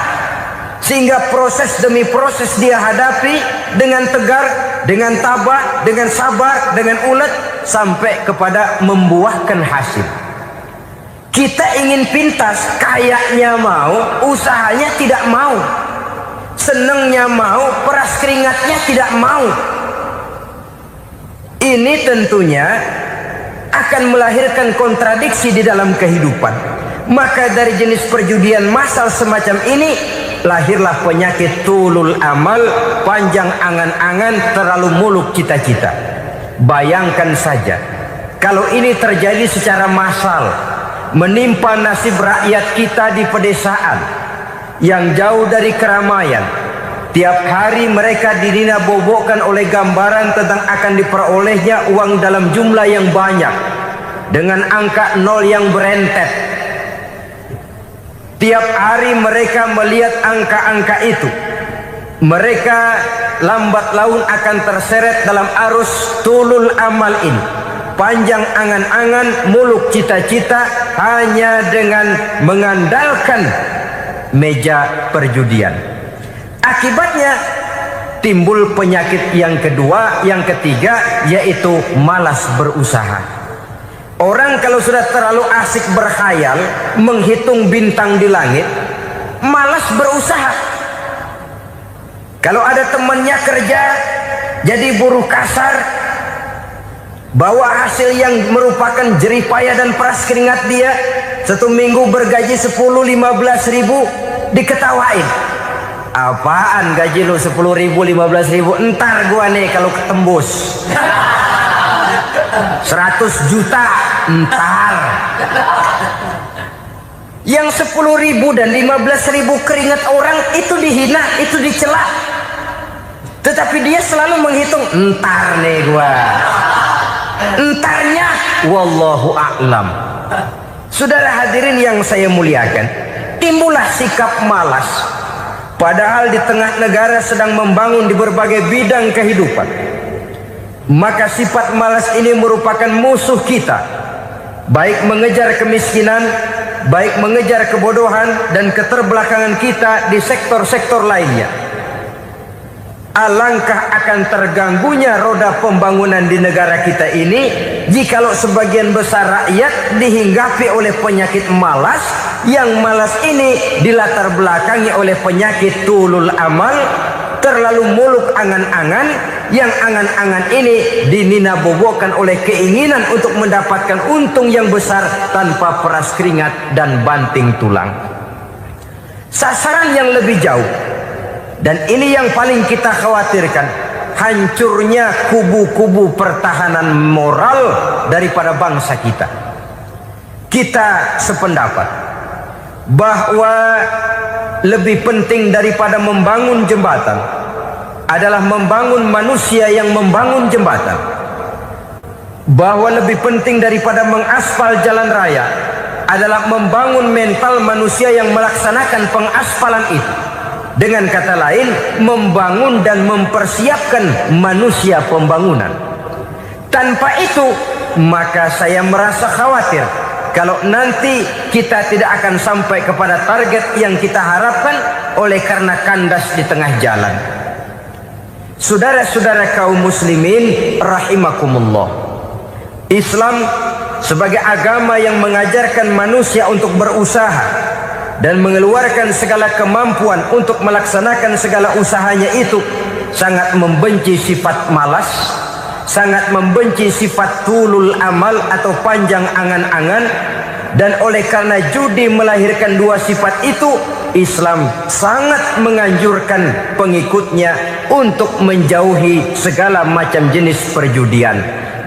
sehingga proses demi proses dia hadapi dengan tegar, dengan tabah, dengan sabar, dengan ulet, sampai kepada membuahkan hasil. Kita ingin pintas, kayaknya mau, usahanya tidak mau, senengnya mau, peras keringatnya tidak mau. Ini tentunya akan melahirkan kontradiksi di dalam kehidupan. Maka dari jenis perjudian massal semacam ini lahirlah penyakit tulul amal, panjang angan-angan, terlalu muluk cita-cita. Bayangkan saja kalau ini terjadi secara massal, menimpa nasib rakyat kita di pedesaan yang jauh dari keramaian. Tiap hari mereka dinina-bobokkan oleh gambaran tentang akan diperolehnya uang dalam jumlah yang banyak dengan angka nol yang berentet. Tiap hari mereka melihat angka-angka itu. Mereka lambat laun akan terseret dalam arus tulul amal ini. Panjang angan-angan, muluk cita-cita, hanya dengan mengandalkan meja perjudian. Akibatnya timbul penyakit yang kedua, yang ketiga, yaitu malas berusaha. Orang kalau sudah terlalu asik berkhayal, menghitung bintang di langit, malas berusaha. Kalau ada temannya kerja jadi buruh kasar, bawa hasil yang merupakan jeripaya dan peras keringat dia, 1 minggu bergaji 10-15 ribu, diketawain. Apaan gaji lu 10 ribu, 15 ribu? Entar gua nih kalau ketembus 100 juta, entar. Yang 10 ribu dan 15 ribu keringat orang itu dihina, itu dicela. Tetapi dia selalu menghitung, entar nih gua. Entarnya wallahu a'lam. Saudara hadirin yang saya muliakan, timbullah sikap malas. Padahal di tengah negara sedang membangun di berbagai bidang kehidupan. Maka sifat malas ini merupakan musuh kita, baik mengejar kemiskinan, baik mengejar kebodohan dan keterbelakangan kita di sektor-sektor lainnya. Alangkah akan terganggunya roda pembangunan di negara kita ini jikalau sebagian besar rakyat dihinggapi oleh penyakit malas, yang malas ini dilatar belakangi oleh penyakit tulul amal, terlalu muluk angan-angan, yang angan-angan ini dinina-bobokkan oleh keinginan untuk mendapatkan untung yang besar tanpa peras keringat dan banting tulang. Sasaran yang lebih jauh, dan ini yang paling kita khawatirkan, hancurnya kubu-kubu pertahanan moral daripada bangsa kita. Kita sependapat bahwa lebih penting daripada membangun jembatan adalah membangun manusia yang membangun jembatan. Bahwa lebih penting daripada mengaspal jalan raya adalah membangun mental manusia yang melaksanakan pengaspalan itu. Dengan kata lain, membangun dan mempersiapkan manusia pembangunan. Tanpa itu, maka saya merasa khawatir kalau nanti kita tidak akan sampai kepada target yang kita harapkan oleh karena kandas di tengah jalan. Saudara-saudara kaum muslimin rahimakumullah, Islam sebagai agama yang mengajarkan manusia untuk berusaha dan mengeluarkan segala kemampuan untuk melaksanakan segala usahanya itu, sangat membenci sifat malas, sangat membenci sifat tulul amal atau panjang angan-angan. Dan oleh karena judi melahirkan dua sifat itu, Islam sangat menganjurkan pengikutnya untuk menjauhi segala macam jenis perjudian,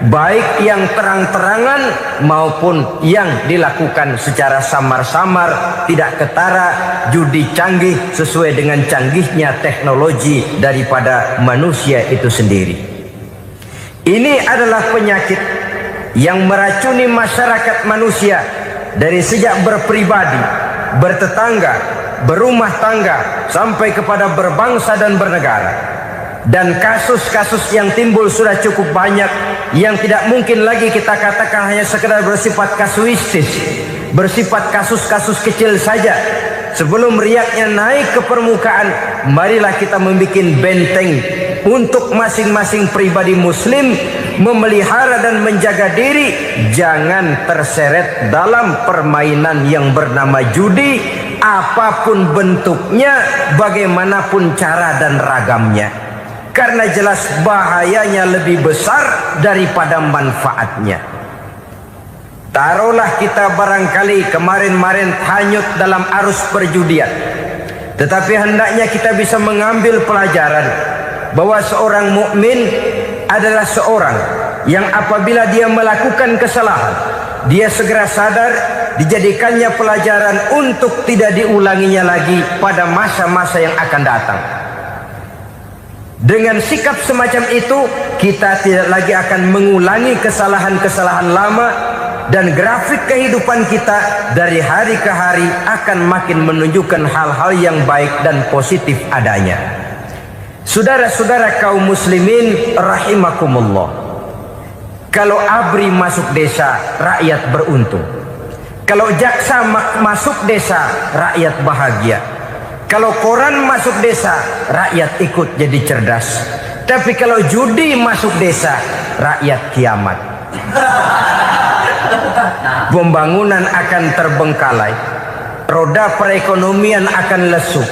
baik yang terang-terangan maupun yang dilakukan secara samar-samar, tidak ketara, judi canggih sesuai dengan canggihnya teknologi daripada manusia itu sendiri. Ini adalah penyakit yang meracuni masyarakat manusia dari sejak berpribadi, bertetangga, berumah tangga, sampai kepada berbangsa dan bernegara. Dan kasus-kasus yang timbul sudah cukup banyak, yang tidak mungkin lagi kita katakan hanya sekedar bersifat kasuistis, bersifat kasus-kasus kecil saja. Sebelum riaknya naik ke permukaan, marilah kita membuat benteng untuk masing-masing pribadi muslim memelihara dan menjaga diri, jangan terseret dalam permainan yang bernama judi, apapun bentuknya, bagaimanapun cara dan ragamnya. Karena jelas bahayanya lebih besar daripada manfaatnya. Taruhlah kita barangkali kemarin-marin hanyut dalam arus perjudian, tetapi hendaknya kita bisa mengambil pelajaran bahwa seorang mukmin adalah seorang yang apabila dia melakukan kesalahan, dia segera sadar, dijadikannya pelajaran untuk tidak diulanginya lagi pada masa-masa yang akan datang. Dengan sikap semacam itu, kita tidak lagi akan mengulangi kesalahan-kesalahan lama, dan grafik kehidupan kita dari hari ke hari akan makin menunjukkan hal-hal yang baik dan positif adanya. Saudara-saudara kaum muslimin rahimakumullah, kalau ABRI masuk desa, rakyat beruntung. Kalau jaksa masuk desa, rakyat bahagia. Kalau koran masuk desa, rakyat ikut jadi cerdas. Tapi kalau judi masuk desa, rakyat kiamat. Pembangunan akan terbengkalai, roda perekonomian akan lesu.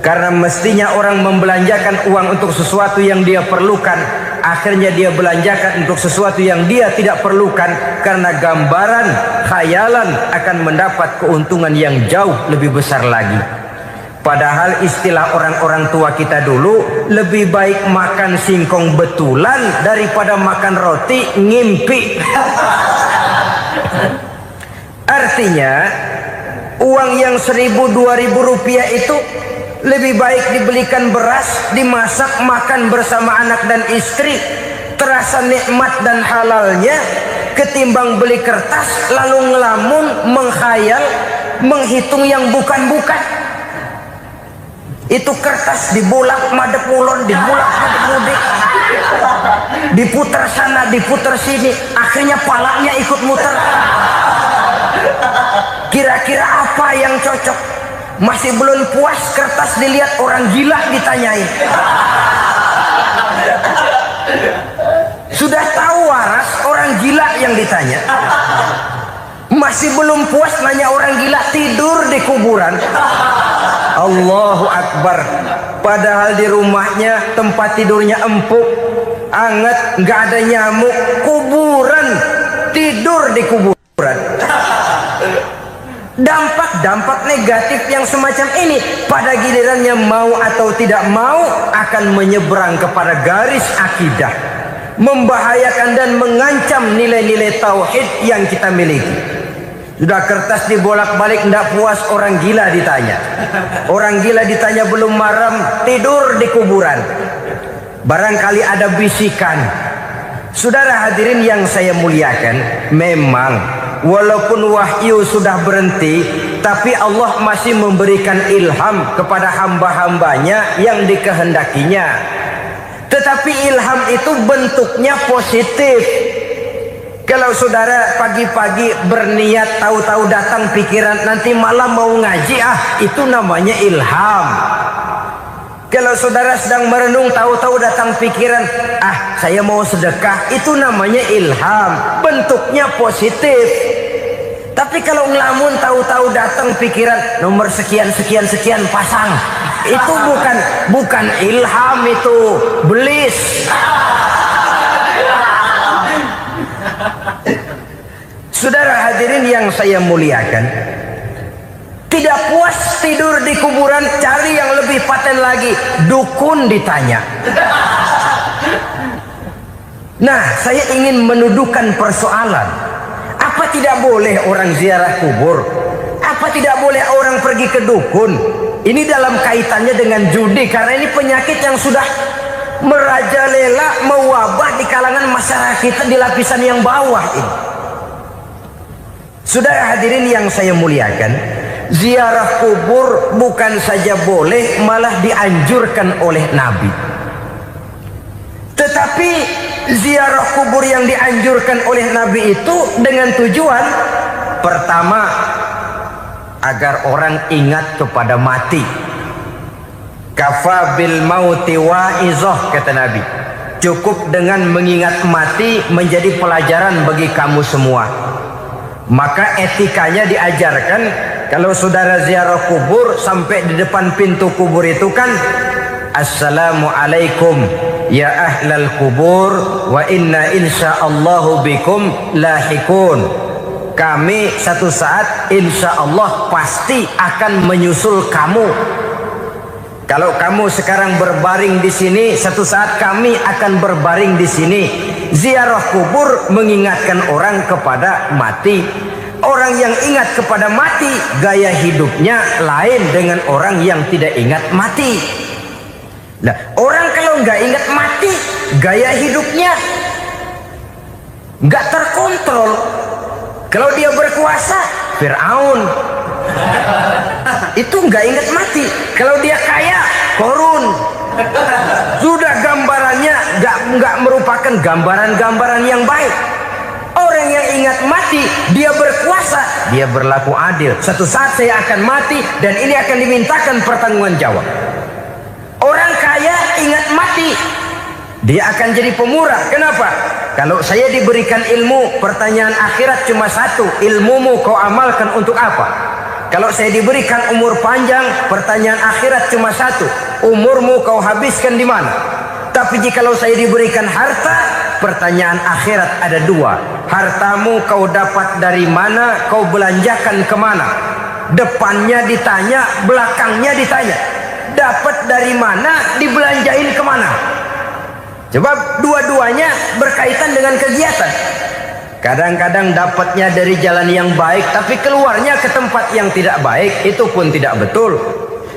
Karena mestinya orang membelanjakan uang untuk sesuatu yang dia perlukan, akhirnya dia belanjakan untuk sesuatu yang dia tidak perlukan, karena gambaran, khayalan akan mendapat keuntungan yang jauh lebih besar lagi. Padahal istilah orang-orang tua kita dulu, lebih baik makan singkong betulan daripada makan roti ngimpi. Artinya uang yang 1.000-2.000 rupiah itu lebih baik dibelikan beras, dimasak, makan bersama anak dan istri, terasa nikmat dan halalnya, ketimbang beli kertas lalu ngelamun, menghayal, menghitung yang bukan-bukan. Itu kertas dibolak madep ulon, dibolak madep mudik, diputar sana, diputar sini, akhirnya palanya ikut muter. Kira-kira apa yang cocok? Masih belum puas, kertas dilihat orang gila ditanyain. Sudah tahu waras, orang gila yang ditanya. Masih belum puas, nanya orang gila, tidur di kuburan. Allahu Akbar. Padahal di rumahnya tempat tidurnya empuk, anget, nggak ada nyamuk. Kuburan, tidur di kuburan. Dampak-dampak negatif yang semacam ini pada gilirannya mau atau tidak mau akan menyeberang kepada garis akidah, membahayakan dan mengancam nilai-nilai tauhid yang kita miliki. Sudah kertas dibolak-balik, tidak puas, orang gila ditanya. Orang gila ditanya belum maram, tidur di kuburan. Barangkali ada bisikan. Saudara hadirin yang saya muliakan, memang walaupun wahyu sudah berhenti, tapi Allah masih memberikan ilham kepada hamba-hambanya yang dikehendakinya. Tetapi ilham itu bentuknya positif. Kalau saudara pagi-pagi berniat, tahu-tahu datang pikiran nanti malam mau ngaji, itu namanya ilham. Kalau saudara sedang merenung, tahu-tahu datang pikiran, saya mau sedekah, itu namanya ilham, bentuknya positif. Tapi kalau ngelamun, tahu-tahu datang pikiran nomor sekian sekian sekian pasang, itu bukan ilham, itu belis. Saudara hadirin yang saya muliakan, tidak puas tidur di kuburan, cari yang lebih paten lagi, dukun ditanya. Nah, saya ingin menuduhkan persoalan. Apa tidak boleh orang ziarah kubur? Apa tidak boleh orang pergi ke dukun? Ini dalam kaitannya dengan judi, karena ini penyakit yang sudah merajalela, mewabah di kalangan masyarakat kita di lapisan yang bawah ini. Saudara hadirin yang saya muliakan, ziarah kubur bukan saja boleh, malah dianjurkan oleh Nabi. Tetapi ziarah kubur yang dianjurkan oleh Nabi itu dengan tujuan pertama, agar orang ingat kepada mati. Kafa bil mauti wa'izah, kata Nabi. Cukup dengan mengingat mati menjadi pelajaran bagi kamu semua. Maka etikanya diajarkan, kalau saudara ziarah kubur, sampai di depan pintu kubur itu kan, Assalamualaikum ya ahlal kubur wa inna insyaallahu bikum lahikun. Kami satu saat insya Allah pasti akan menyusul kamu. Kalau kamu sekarang berbaring di sini, satu saat kami akan berbaring di sini. Ziarah kubur mengingatkan orang kepada mati. Orang yang ingat kepada mati, gaya hidupnya lain dengan orang yang tidak ingat mati. Nah, orang kalau nggak ingat mati, gaya hidupnya nggak terkontrol. Kalau dia berkuasa, Fir'aun, itu nggak ingat mati. Kalau dia kaya, Korun. Sudah gambarannya nggak merupakan gambaran-gambaran yang baik. Orang yang ingat mati, dia berkuasa, dia berlaku adil. Satu saat saya akan mati dan ini akan dimintakan pertanggungan jawab. Orang kaya ingat mati, dia akan jadi pemurah. Kenapa? Kalau saya diberikan ilmu, pertanyaan akhirat cuma satu, ilmumu kau amalkan untuk apa? Kalau saya diberikan umur panjang, pertanyaan akhirat cuma satu, umurmu kau habiskan di mana? Tapi jikalau saya diberikan harta, pertanyaan akhirat ada dua, hartamu kau dapat dari mana, kau belanjakan kemana? Depannya ditanya, belakangnya ditanya. Dapat dari mana, dibelanjain kemana? Sebab dua-duanya berkaitan dengan kegiatan. Kadang-kadang dapatnya dari jalan yang baik, tapi keluarnya ke tempat yang tidak baik, itu pun tidak betul.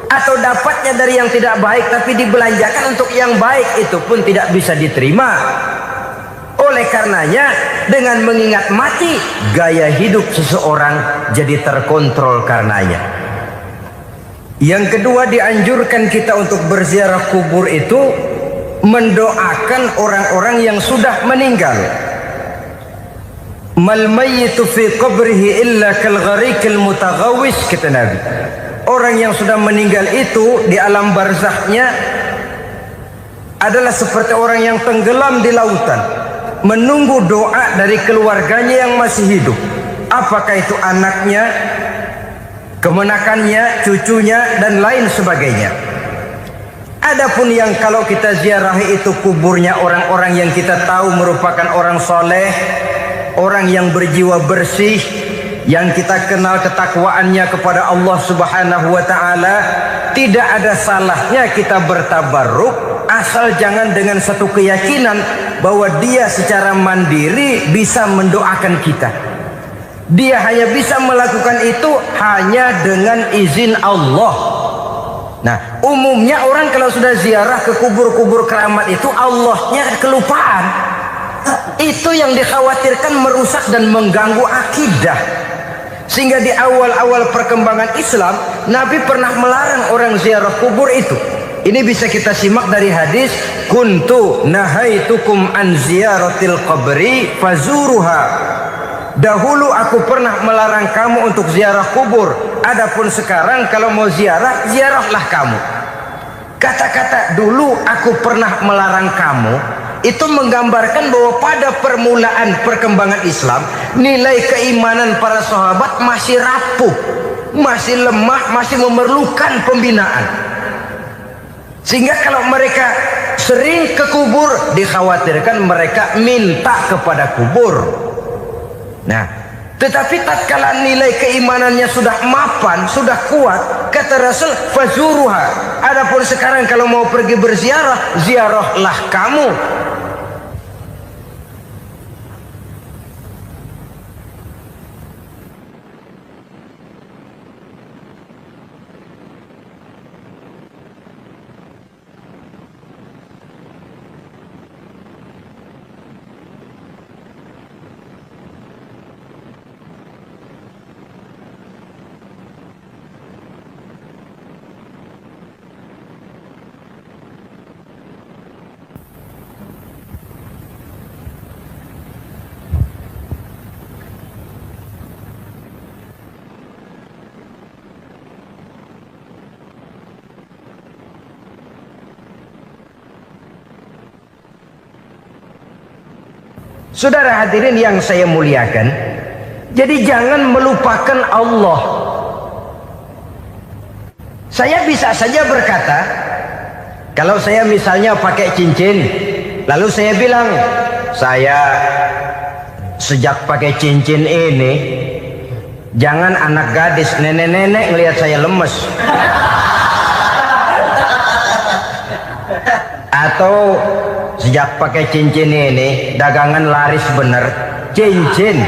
Atau dapatnya dari yang tidak baik, tapi dibelanjakan untuk yang baik, itu pun tidak bisa diterima. Oleh karenanya, dengan mengingat mati, gaya hidup seseorang jadi terkontrol karenanya. Yang kedua, dianjurkan kita untuk berziarah kubur itu mendoakan orang-orang yang sudah meninggal. Mal mayyitu fi qabrihi illa kal gharikil mutaghawis, kata Nabi. Orang yang sudah meninggal itu di alam barzakhnya adalah seperti orang yang tenggelam di lautan, menunggu doa dari keluarganya yang masih hidup. Apakah itu anaknya, kemenakannya, cucunya, dan lain sebagainya. Adapun yang kalau kita ziarahi itu kuburnya orang-orang yang kita tahu merupakan orang soleh, orang yang berjiwa bersih, yang kita kenal ketakwaannya kepada Allah Subhanahu wa ta'ala, tidak ada salahnya kita bertabarruk, asal jangan dengan satu keyakinan bahwa dia secara mandiri bisa mendoakan kita. Dia hanya bisa melakukan itu hanya dengan izin Allah. Nah, umumnya orang kalau sudah ziarah ke kubur-kubur keramat itu Allahnya kelupaan. Itu yang dikhawatirkan merusak dan mengganggu akidah. Sehingga di awal-awal perkembangan Islam, Nabi pernah melarang orang ziarah kubur itu. Ini bisa kita simak dari hadis, kuntu nahaitukum an ziyaratil qabri fazuruha. Dahulu aku pernah melarang kamu untuk ziarah kubur. Adapun sekarang kalau mau ziarah, ziarahlah kamu. Kata-kata dulu aku pernah melarang kamu itu menggambarkan bahwa pada permulaan perkembangan Islam, nilai keimanan para sahabat masih rapuh, masih lemah, masih memerlukan pembinaan. Sehingga kalau mereka sering ke kubur, dikhawatirkan mereka minta kepada kubur. Nah, tetapi tatkala nilai keimanannya sudah mapan, sudah kuat, kata Rasul, fazuruha. Adapun sekarang kalau mau pergi berziarah, ziarahlah kamu. Saudara hadirin yang saya muliakan, jadi jangan melupakan Allah. Saya bisa saja berkata, kalau saya misalnya pakai cincin, lalu saya bilang, saya sejak pakai cincin ini, jangan anak gadis, nenek-nenek ngelihat saya lemes. Atau sejak pakai cincin ini dagangan laris bener. Cincin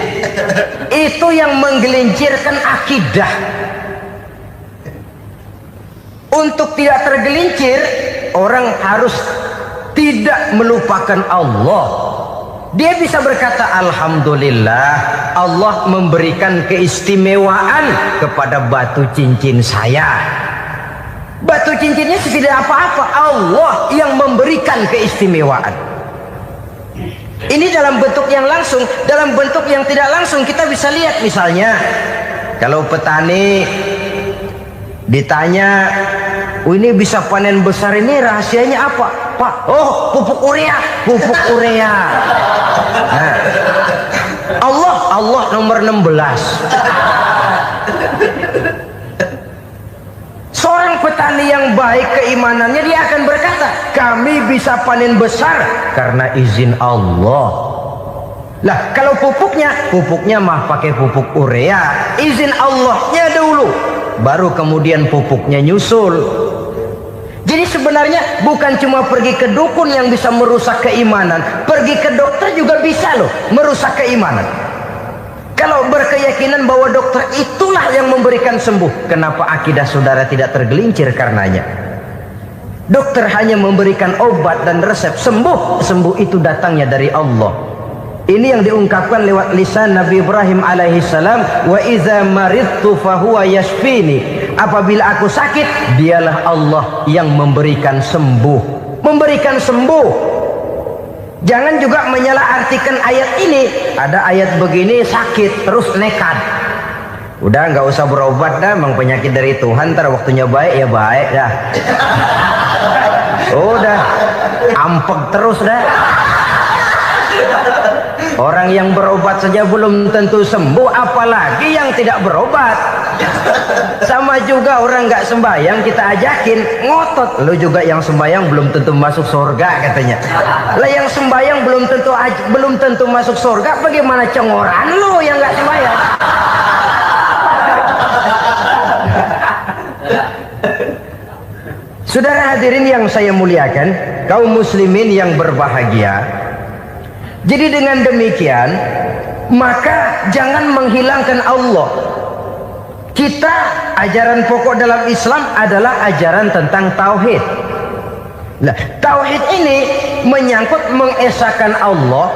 itu yang menggelincirkan akidah. Untuk tidak tergelincir, orang harus tidak melupakan Allah. Dia bisa berkata, alhamdulillah Allah memberikan keistimewaan kepada batu cincin saya. Batu cincinnya tidak apa-apa, Allah yang memberikan keistimewaan. Ini dalam bentuk yang langsung. Dalam bentuk yang tidak langsung kita bisa lihat, misalnya kalau petani ditanya, oh ini bisa panen besar ini rahasianya apa Pak? Oh, pupuk urea. Pupuk urea. Nah, Allah nomor 16. Seorang petani yang baik keimanannya, dia akan berkata, kami bisa panen besar karena izin Allah. Lah kalau pupuknya mah pakai pupuk urea, izin Allahnya dulu, baru kemudian pupuknya nyusul. Jadi sebenarnya bukan cuma pergi ke dukun yang bisa merusak keimanan, pergi ke dokter juga bisa loh merusak keimanan. Kalau berkeyakinan bahwa dokter itulah yang memberikan sembuh, kenapa akidah saudara tidak tergelincir karenanya? Dokter hanya memberikan obat dan resep, sembuh itu datangnya dari Allah. Ini yang diungkapkan lewat lisan Nabi Ibrahim alaihissalam, wa iza maridtu fahuwa yashfini. Apabila aku sakit, dialah Allah yang memberikan sembuh. Memberikan sembuh. Jangan juga menyalahartikan ayat ini. Ada ayat begini sakit terus nekat. Udah nggak usah berobat dah, memang penyakit dari Tuhan. Ntar waktunya baik ya baik dah. Udah ampek terus dah. Orang yang berobat saja belum tentu sembuh, apalagi yang tidak berobat. Sama juga orang nggak sembahyang kita ajakin ngotot, lu juga yang sembahyang belum tentu masuk surga katanya. Lah yang sembahyang belum tentu masuk surga, bagaimana cengoran lu yang nggak sembahyang? Saudara hadirin yang saya muliakan, kaum muslimin yang berbahagia. Jadi dengan demikian, maka jangan menghilangkan Allah. Kita, ajaran pokok dalam Islam adalah ajaran tentang tauhid. Nah, tauhid ini menyangkut mengesahkan Allah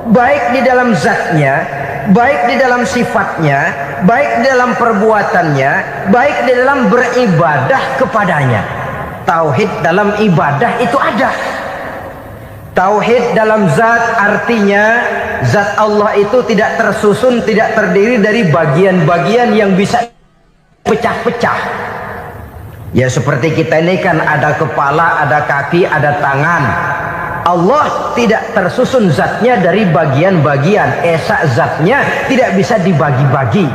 baik di dalam zatnya, baik di dalam sifatnya, baik di dalam perbuatannya, baik di dalam beribadah kepadanya. Tauhid dalam ibadah itu ada. Tauhid dalam zat artinya zat Allah itu tidak tersusun, tidak terdiri dari bagian-bagian yang bisa pecah-pecah. Ya seperti kita ini kan ada kepala, ada kaki, ada tangan. Allah tidak tersusun zatnya dari bagian-bagian. Esa zatnya tidak bisa dibagi-bagi.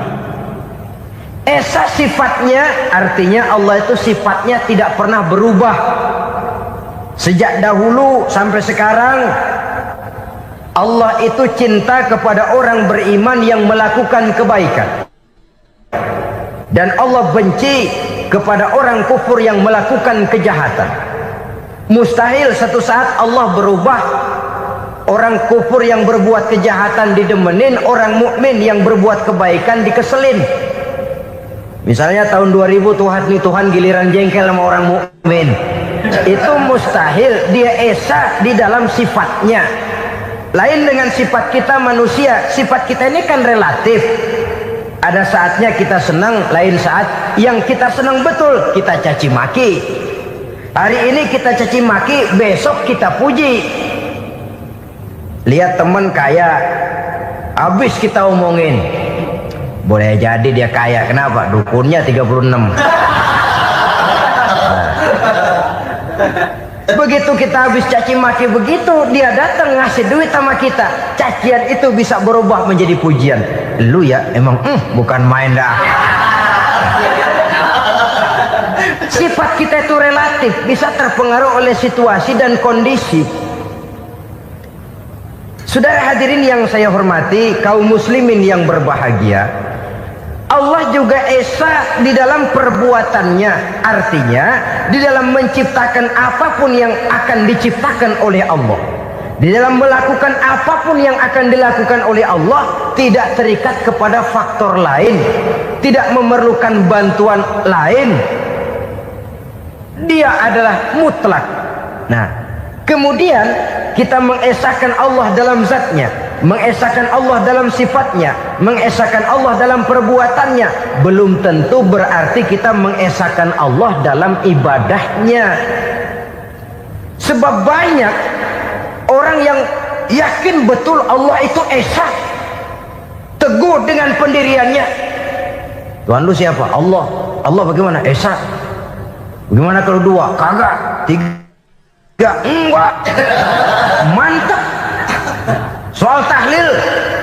Esa sifatnya artinya Allah itu sifatnya tidak pernah berubah. Sejak dahulu sampai sekarang Allah itu cinta kepada orang beriman yang melakukan kebaikan. Dan Allah benci kepada orang kufur yang melakukan kejahatan. Mustahil satu saat Allah berubah. Orang kufur yang berbuat kejahatan didemenin, orang mukmin yang berbuat kebaikan dikeselin. Misalnya tahun 2000 Tuhan giliran jengkel sama orang mukmin. Itu mustahil. Dia esa di dalam sifatnya. Lain dengan sifat kita manusia. Sifat kita ini kan relatif. Ada saatnya kita senang, lain saat yang kita senang betul kita caci maki. Hari ini kita caci maki, besok kita puji. Lihat teman kaya, habis kita omongin. Boleh jadi dia kaya, kenapa? Dukunnya 36. Nah. Begitu kita habis caci maki begitu, dia datang ngasih duit sama kita. Cacian itu bisa berubah menjadi pujian. Lu ya emang bukan main dah. Sifat kita itu relatif, bisa terpengaruh oleh situasi dan kondisi. Saudara hadirin yang saya hormati, kaum muslimin yang berbahagia, Allah juga esa di dalam perbuatannya. Artinya di dalam menciptakan apapun yang akan diciptakan oleh Allah, di dalam melakukan apapun yang akan dilakukan oleh Allah, tidak terikat kepada faktor lain, tidak memerlukan bantuan lain. Dia adalah mutlak. Nah, kemudian kita mengesahkan Allah dalam zatnya, mengesahkan Allah dalam sifatnya, mengesahkan Allah dalam perbuatannya. Belum tentu berarti kita mengesahkan Allah dalam ibadahnya. Sebab banyak orang yang yakin betul Allah itu esa, teguh dengan pendiriannya. Tuhan lu siapa? Allah. Allah bagaimana? Esa. Bagaimana kalau dua? Kagak. Tiga? Enggak. Mantap. Soal tahlil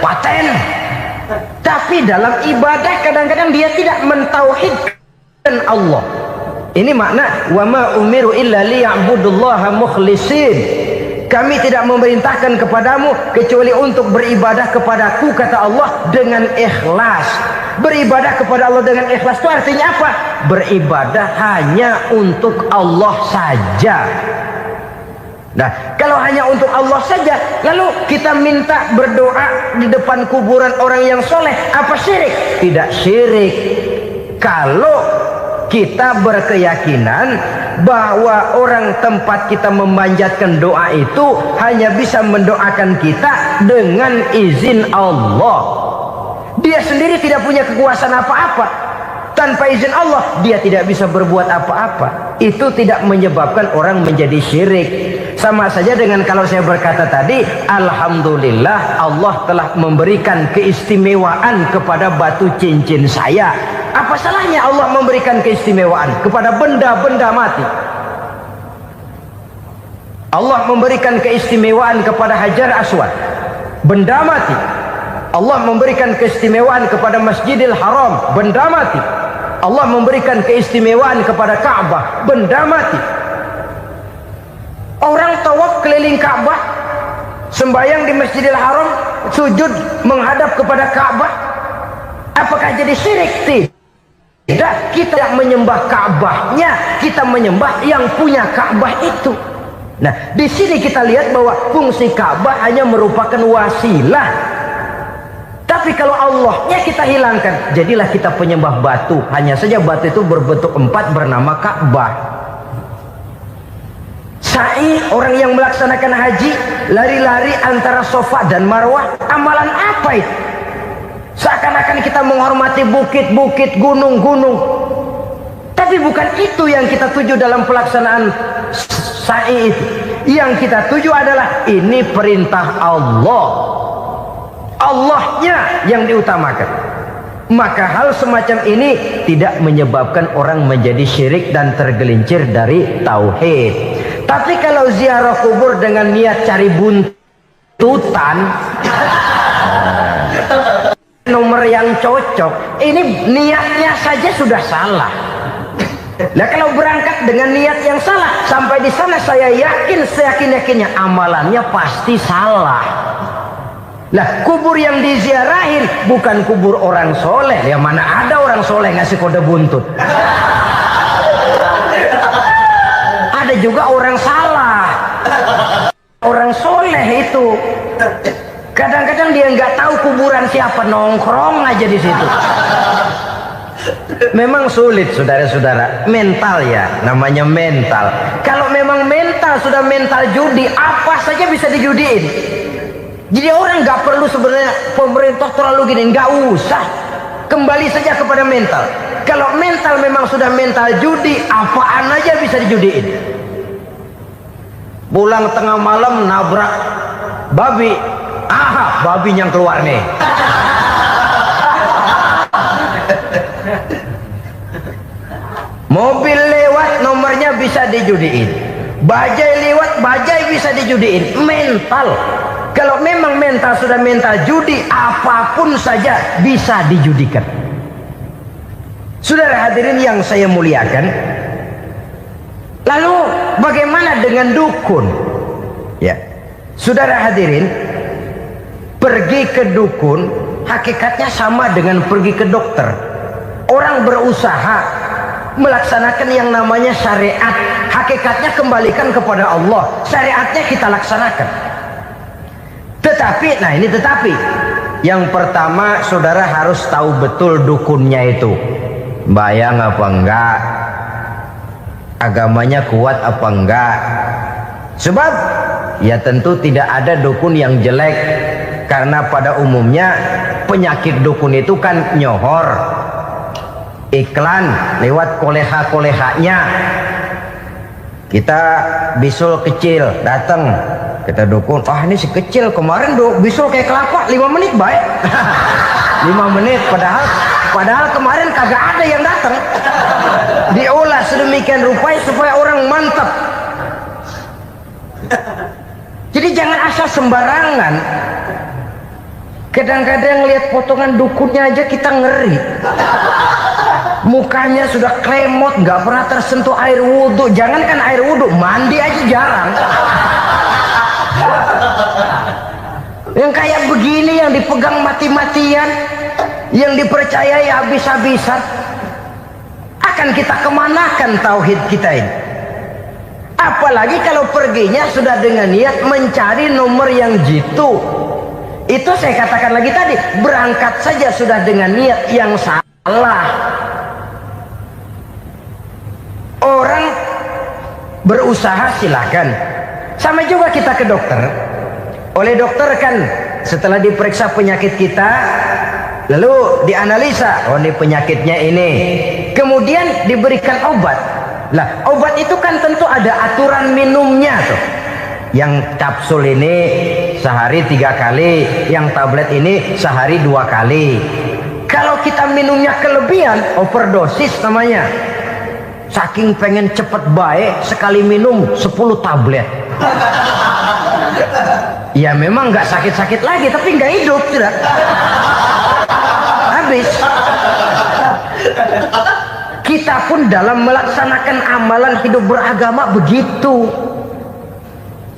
paten. Tapi dalam ibadah kadang-kadang dia tidak mentauhidkan Allah. Ini makna wa ma umiru illa liya'budullaha mukhlisin. Kami tidak memerintahkan kepadamu kecuali untuk beribadah kepadaku, kata Allah, dengan ikhlas. Beribadah kepada Allah dengan ikhlas itu artinya apa? Beribadah hanya untuk Allah saja. Nah, kalau hanya untuk Allah saja, lalu kita minta berdoa di depan kuburan orang yang soleh, apa syirik? Tidak syirik. Kalau kita berkeyakinan bahwa orang tempat kita memanjatkan doa itu hanya bisa mendoakan kita dengan izin Allah. Dia sendiri tidak punya kekuasaan apa-apa. Tanpa izin Allah dia tidak bisa berbuat apa-apa. Itu tidak menyebabkan orang menjadi syirik. Sama saja dengan kalau saya berkata tadi, alhamdulillah Allah telah memberikan keistimewaan kepada batu cincin saya. Apa salahnya Allah memberikan keistimewaan kepada benda-benda mati? Allah memberikan keistimewaan kepada Hajar Aswad, benda mati. Allah memberikan keistimewaan kepada Masjidil Haram, benda mati. Allah memberikan keistimewaan kepada Ka'bah, benda mati. Orang tawaf keliling Ka'bah, sembahyang di Masjidil Haram, sujud menghadap kepada Ka'bah, apakah jadi syirik? Tidak. Kita yang menyembah Ka'bahnya, kita menyembah yang punya Ka'bah itu. Nah, di sini kita lihat bahwa fungsi Ka'bah hanya merupakan wasilah. Tapi kalau Allahnya kita hilangkan, jadilah kita penyembah batu. Hanya saja batu itu berbentuk 4 bernama Ka'bah. sa'i, orang yang melaksanakan haji, lari-lari antara Safa dan Marwah. Amalan apa itu? Seakan-akan kita menghormati bukit-bukit, gunung-gunung. Tapi bukan itu yang kita tuju dalam pelaksanaan sa'i itu. Yang kita tuju adalah ini perintah Allah. Allahnya yang diutamakan. Maka hal semacam ini tidak menyebabkan orang menjadi syirik dan tergelincir dari tauhid. Tapi kalau ziarah kubur dengan niat cari buntutan, nomor yang cocok, ini niatnya saja sudah salah. Nah, kalau berangkat dengan niat yang salah, sampai di sana saya yakin, seyakin-yakinnya amalannya pasti salah. Lah, kubur yang diziarahin bukan kubur orang soleh. Ya mana ada orang soleh ngasih kode buntut. Ada juga orang salah. Orang soleh itu kadang-kadang dia nggak tahu kuburan siapa, nongkrong aja di situ. Memang sulit, saudara-saudara. Mental ya, namanya mental. Kalau memang mental sudah mental judi, apa saja bisa dijudiin. Jadi orang nggak perlu sebenarnya pemerintah terlalu gini, nggak usah. Kembali saja kepada mental. Kalau mental memang sudah mental judi, apaan aja bisa dijudiin. Pulang tengah malam nabrak babi, aha, babi yang keluar nih. Mobil lewat, nomornya bisa dijudiin. Bajai lewat, bajai bisa dijudiin. Mental. Kalau memang mental sudah mental judi, apapun saja bisa dijudikan. Saudara hadirin yang saya muliakan, lalu bagaimana dengan dukun? Ya, saudara hadirin, pergi ke dukun hakikatnya sama dengan pergi ke dokter. Orang berusaha melaksanakan yang namanya syariat, hakikatnya kembalikan kepada Allah. Syariatnya kita laksanakan. Tetapi, nah ini tetapi, yang pertama saudara harus tahu betul dukunnya itu bayang apa enggak, agamanya kuat apa enggak. Sebab ya tentu tidak ada dukun yang jelek, karena pada umumnya penyakit dukun itu kan nyohor, iklan lewat koleha-kolehanya. Kita bisul kecil datang, kita dukun, ah ini si kecil kemarin bisul kayak kelapa 5 menit baik. 5 menit padahal kemarin kagak ada yang datang. Diolah sedemikian rupa supaya orang mantap. Jadi jangan asal sembarangan. Kadang-kadang lihat potongan dukunnya aja kita ngeri. Mukanya sudah klemot, nggak pernah tersentuh air wudhu. Jangankan air wudhu, mandi aja jarang. Yang kayak begini yang dipegang mati-matian, yang dipercayai habis-habisan, akan kita kemanakan tauhid kita ini? Apalagi kalau perginya sudah dengan niat mencari nomor yang jitu. Itu saya katakan lagi tadi, berangkat saja sudah dengan niat yang salah. Orang berusaha silakan. Sama juga kita ke dokter. Oleh dokter kan setelah diperiksa penyakit kita, lalu dianalisa, oh ini penyakitnya ini. Kemudian diberikan obat. Lah, obat itu kan tentu ada aturan minumnya tuh. Yang kapsul ini sehari 3 kali, yang tablet ini sehari 2 kali. Kalau kita minumnya kelebihan, overdosis namanya. Saking pengen cepet baik, sekali minum 10 tablet. Ya memang nggak sakit-sakit lagi, tapi nggak hidup sudah. Habis. Kita pun dalam melaksanakan amalan hidup beragama begitu.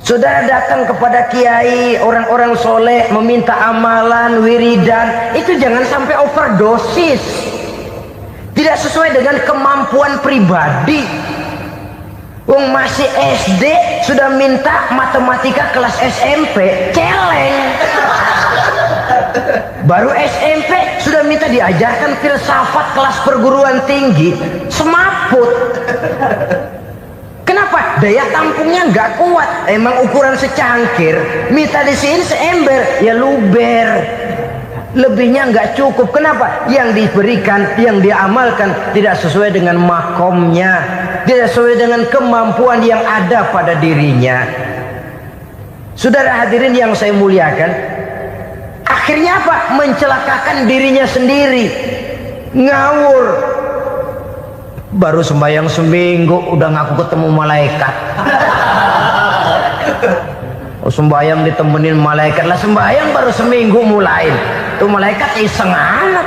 Saudara datang kepada kiai, orang-orang soleh, meminta amalan, wiridan, itu jangan sampai overdosis. Tidak sesuai dengan kemampuan pribadi. Wong masih SD sudah minta matematika kelas SMP, celeng. Baru SMP sudah minta diajarkan filsafat kelas perguruan tinggi, semaput. Kenapa? daya tampungnya nggak kuat. Emang ukuran secangkir, minta di sini seember, ya luber. Lebihnya nggak cukup. Kenapa? Yang diberikan, yang diamalkan tidak sesuai dengan makomnya, tidak sesuai dengan kemampuan yang ada pada dirinya. Saudara hadirin yang saya muliakan, akhirnya apa? Mencelakakan dirinya sendiri, ngawur. Baru sembahyang seminggu udah ngaku ketemu malaikat. Oh, sembahyang ditemenin malaikat lah, sembahyang baru seminggu mulai. Tuh malaikat iseng anak.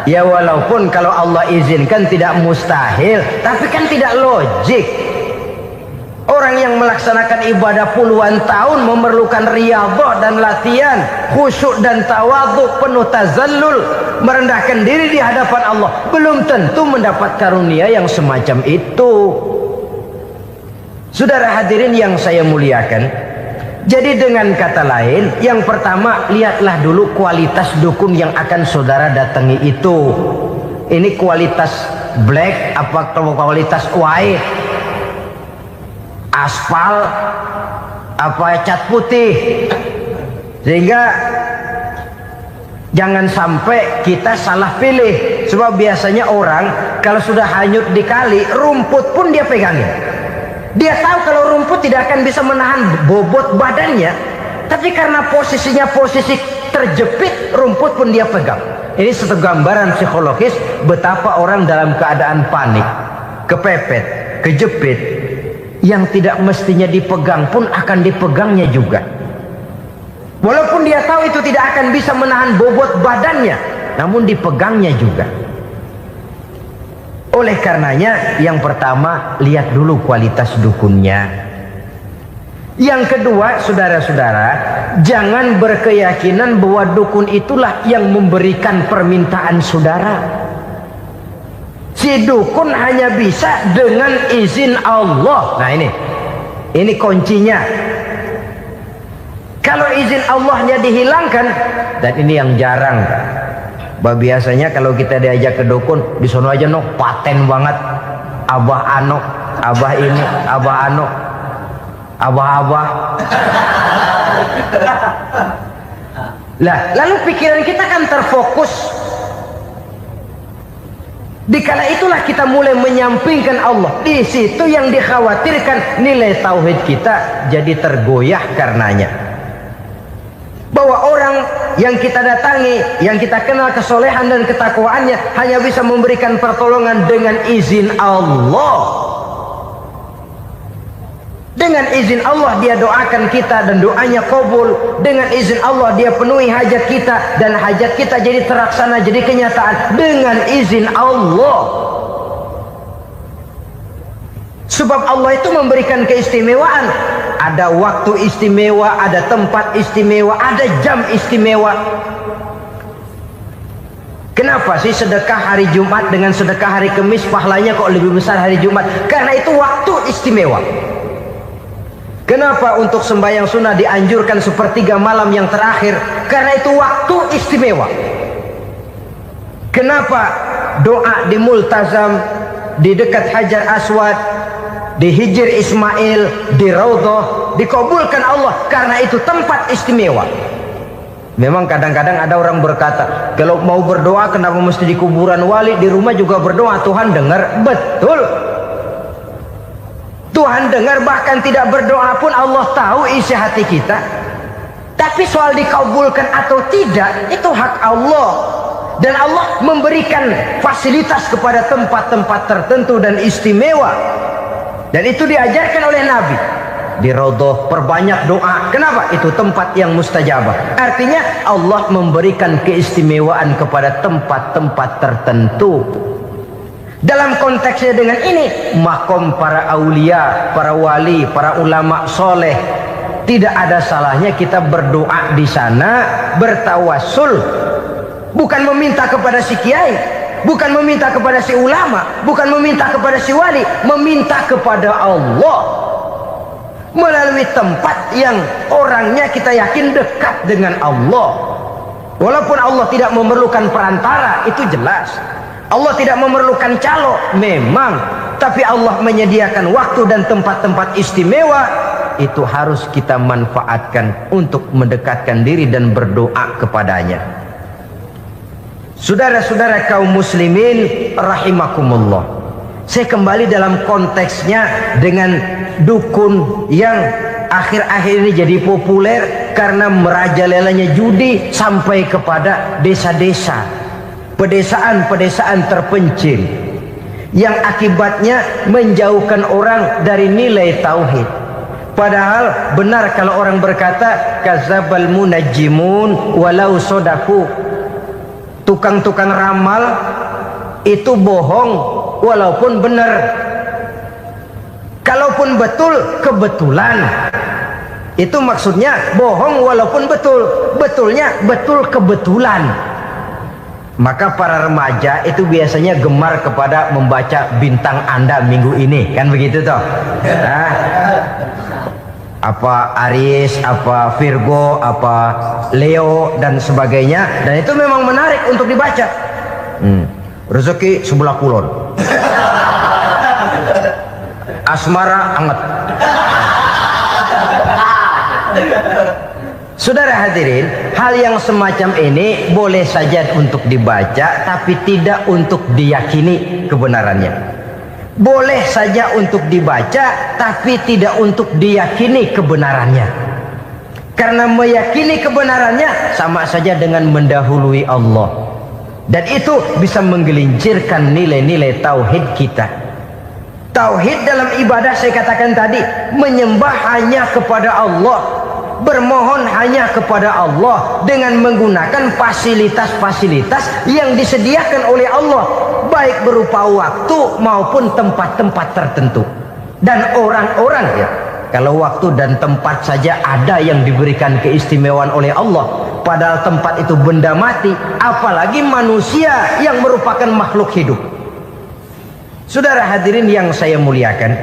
Ya walaupun kalau Allah izinkan tidak mustahil, tapi kan tidak logik. Orang yang melaksanakan ibadah puluhan tahun memerlukan riyadhah dan latihan, khusyuk dan tawadhu, penuh tazallul, merendahkan diri di hadapan Allah, belum tentu mendapat karunia yang semacam itu. Saudara hadirin yang saya muliakan, jadi dengan kata lain, yang pertama, lihatlah dulu kualitas dukun yang akan saudara datangi itu. Ini kualitas black apa kualitas white, aspal apa cat putih. Sehingga jangan sampai kita salah pilih. Sebab biasanya orang kalau sudah hanyut di kali, rumput pun dia pegangin. Dia tahu kalau rumput tidak akan bisa menahan bobot badannya, tapi karena posisinya posisi terjepit, rumput pun dia pegang. Ini satu gambaran psikologis betapa orang dalam keadaan panik, kepepet, kejepit, yang tidak mestinya dipegang pun akan dipegangnya juga. Walaupun dia tahu itu tidak akan bisa menahan bobot badannya, namun dipegangnya juga. Oleh karenanya, yang pertama, lihat dulu kualitas dukunnya. Yang kedua, saudara-saudara, jangan berkeyakinan bahwa dukun itulah yang memberikan permintaan saudara. Si dukun hanya bisa dengan izin Allah. Nah ini kuncinya. Kalau izin Allahnya dihilangkan, dan ini yang jarang. Biasanya kalau kita diajak ke dukun, di sono aja no paten banget, abah ano, abah ini, abah ano, abah. Lah, lalu pikiran kita kan terfokus. Dikala itulah kita mulai menyampingkan Allah. Di situ yang dikhawatirkan nilai tauhid kita jadi tergoyah karenanya. Bahwa orang yang kita datangi, yang kita kenal kesolehan dan ketakwaannya, hanya bisa memberikan pertolongan dengan izin Allah. Dengan izin Allah dia doakan kita dan doanya kabul. Dengan izin Allah dia penuhi hajat kita dan hajat kita jadi terlaksana, jadi kenyataan dengan izin Allah. Sebab Allah itu memberikan keistimewaan. Ada waktu istimewa, ada tempat istimewa, ada jam istimewa. Kenapa sih sedekah hari Jumat dengan sedekah hari Kamis pahalanya kok lebih besar hari Jumat? Karena itu waktu istimewa. Kenapa untuk sembahyang sunnah dianjurkan sepertiga malam yang terakhir? Karena itu waktu istimewa. Kenapa doa di Multazam, di dekat Hajar Aswad, di Hijr Ismail, di Raudhah dikabulkan Allah? Karena itu tempat istimewa. Memang kadang-kadang ada orang berkata, kalau mau berdoa kenapa mesti di kuburan wali? Di rumah juga berdoa, Tuhan dengar. Betul, Tuhan dengar, bahkan tidak berdoa pun Allah tahu isi hati kita. Tapi soal dikabulkan atau tidak, itu hak Allah. Dan Allah memberikan fasilitas kepada tempat-tempat tertentu dan istimewa. Dan itu diajarkan oleh Nabi. Di Raudhah perbanyak doa. Kenapa? Itu tempat yang mustajabah. Artinya Allah memberikan keistimewaan kepada tempat-tempat tertentu. Dalam konteksnya dengan ini, makom para aulia, para wali, para ulama soleh, tidak ada salahnya kita berdoa di sana, bertawassul, bukan meminta kepada si kiai, bukan meminta kepada si ulama, bukan meminta kepada si wali, meminta kepada Allah melalui tempat yang orangnya kita yakin dekat dengan Allah. Walaupun Allah tidak memerlukan perantara, itu jelas. Allah tidak memerlukan calo, memang. tapi Allah menyediakan waktu dan tempat-tempat istimewa, itu harus kita manfaatkan untuk mendekatkan diri dan berdoa kepadanya. Saudara-saudara kaum muslimin rahimakumullah, saya kembali dalam konteksnya dengan dukun yang akhir-akhir ini jadi populer karena merajalelanya judi sampai kepada desa-desa, pedesaan-pedesaan terpencil, yang akibatnya menjauhkan orang dari nilai tauhid. Padahal benar kalau orang berkata kadzabal munajjimun walau sodaku, tukang-tukang ramal itu bohong walaupun benar. Kalaupun betul, kebetulan. Itu maksudnya bohong walaupun betul, betulnya betul kebetulan. Maka para remaja itu biasanya gemar kepada membaca bintang Anda minggu ini, kan begitu toh? Nah, apa Aries, apa Virgo, apa Leo dan sebagainya, dan itu memang menarik untuk dibaca. Rezeki sebelah kulon, asmara anget. Saudara hadirin, hal yang semacam ini boleh saja untuk dibaca, tapi tidak untuk diyakini kebenarannya. Boleh saja untuk dibaca, tapi tidak untuk diyakini kebenarannya. Karena meyakini kebenarannya sama saja dengan mendahului Allah. Dan itu bisa menggelincirkan nilai-nilai tauhid kita. Tauhid dalam ibadah, saya katakan tadi, menyembah hanya kepada Allah, bermohon hanya kepada Allah dengan menggunakan fasilitas-fasilitas yang disediakan oleh Allah, baik berupa waktu maupun tempat-tempat tertentu dan orang-orang. Ya, kalau waktu dan tempat saja ada yang diberikan keistimewaan oleh Allah, padahal tempat itu benda mati, apalagi manusia yang merupakan makhluk hidup. Saudara hadirin yang saya muliakan,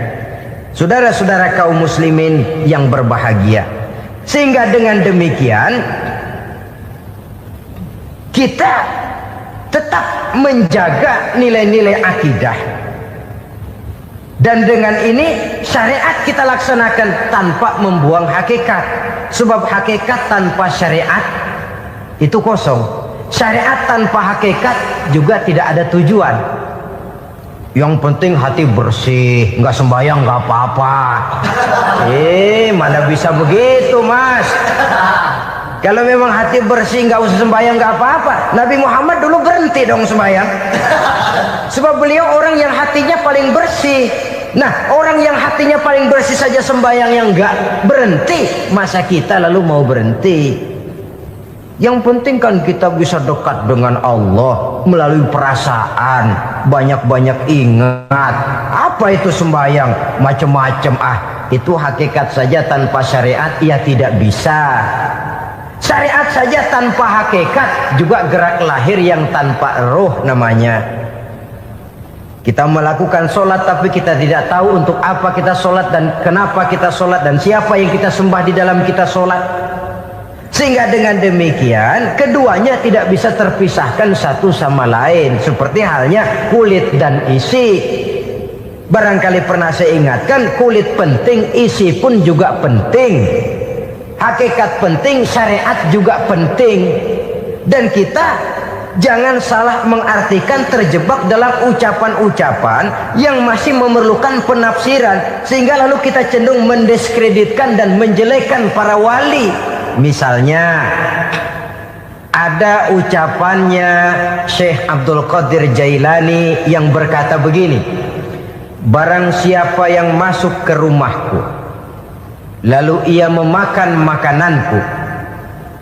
saudara-saudara kaum muslimin yang berbahagia, sehingga dengan demikian kita tetap menjaga nilai-nilai akidah, dan dengan ini syariat kita laksanakan tanpa membuang hakikat. Sebab hakikat tanpa syariat itu kosong. Syariat tanpa hakikat juga tidak ada tujuan. Yang penting hati bersih, nggak sembahyang nggak apa-apa. Mana bisa begitu, Mas? Kalau memang hati bersih nggak usah sembahyang nggak apa-apa. Nabi Muhammad dulu berhenti dong sembahyang. Sebab beliau orang yang hatinya paling bersih. Nah, orang yang hatinya paling bersih saja sembahyang yang nggak berhenti, masa kita lalu mau berhenti? Yang penting kan kita bisa dekat dengan Allah melalui perasaan, banyak-banyak ingat. Apa itu sembahyang? Macam-macam. Itu hakikat saja tanpa syariat, ya tidak bisa. Syariat saja tanpa hakikat juga gerak lahir yang tanpa roh namanya. Kita melakukan sholat tapi kita tidak tahu untuk apa kita sholat dan kenapa kita sholat dan siapa yang kita sembah di dalam kita sholat. Sehingga dengan demikian keduanya tidak bisa terpisahkan satu sama lain, seperti halnya kulit dan isi. Barangkali pernah saya ingatkan, kulit penting, isi pun juga penting. Hakikat penting, syariat juga penting. Dan kita jangan salah mengartikan, terjebak dalam ucapan-ucapan yang masih memerlukan penafsiran, sehingga lalu kita cenderung mendiskreditkan dan menjelekkan para wali. Misalnya ada ucapannya Syekh Abdul Qadir Jailani yang berkata begini: barang siapa yang masuk ke rumahku lalu ia memakan makananku,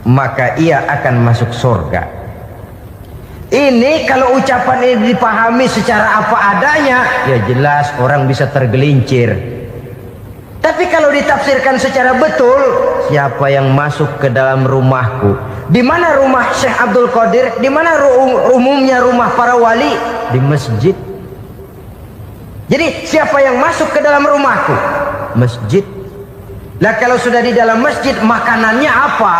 maka ia akan masuk surga. Ini kalau ucapan ini dipahami secara apa adanya, ya jelas orang bisa tergelincir. Tapi kalau ditafsirkan secara betul, siapa yang masuk ke dalam rumahku? Di mana rumah Syekh Abdul Qadir? Di mana umumnya rumah para wali? Di masjid. Jadi siapa yang masuk ke dalam rumahku? Masjid. Lah kalau sudah di dalam masjid, makanannya apa?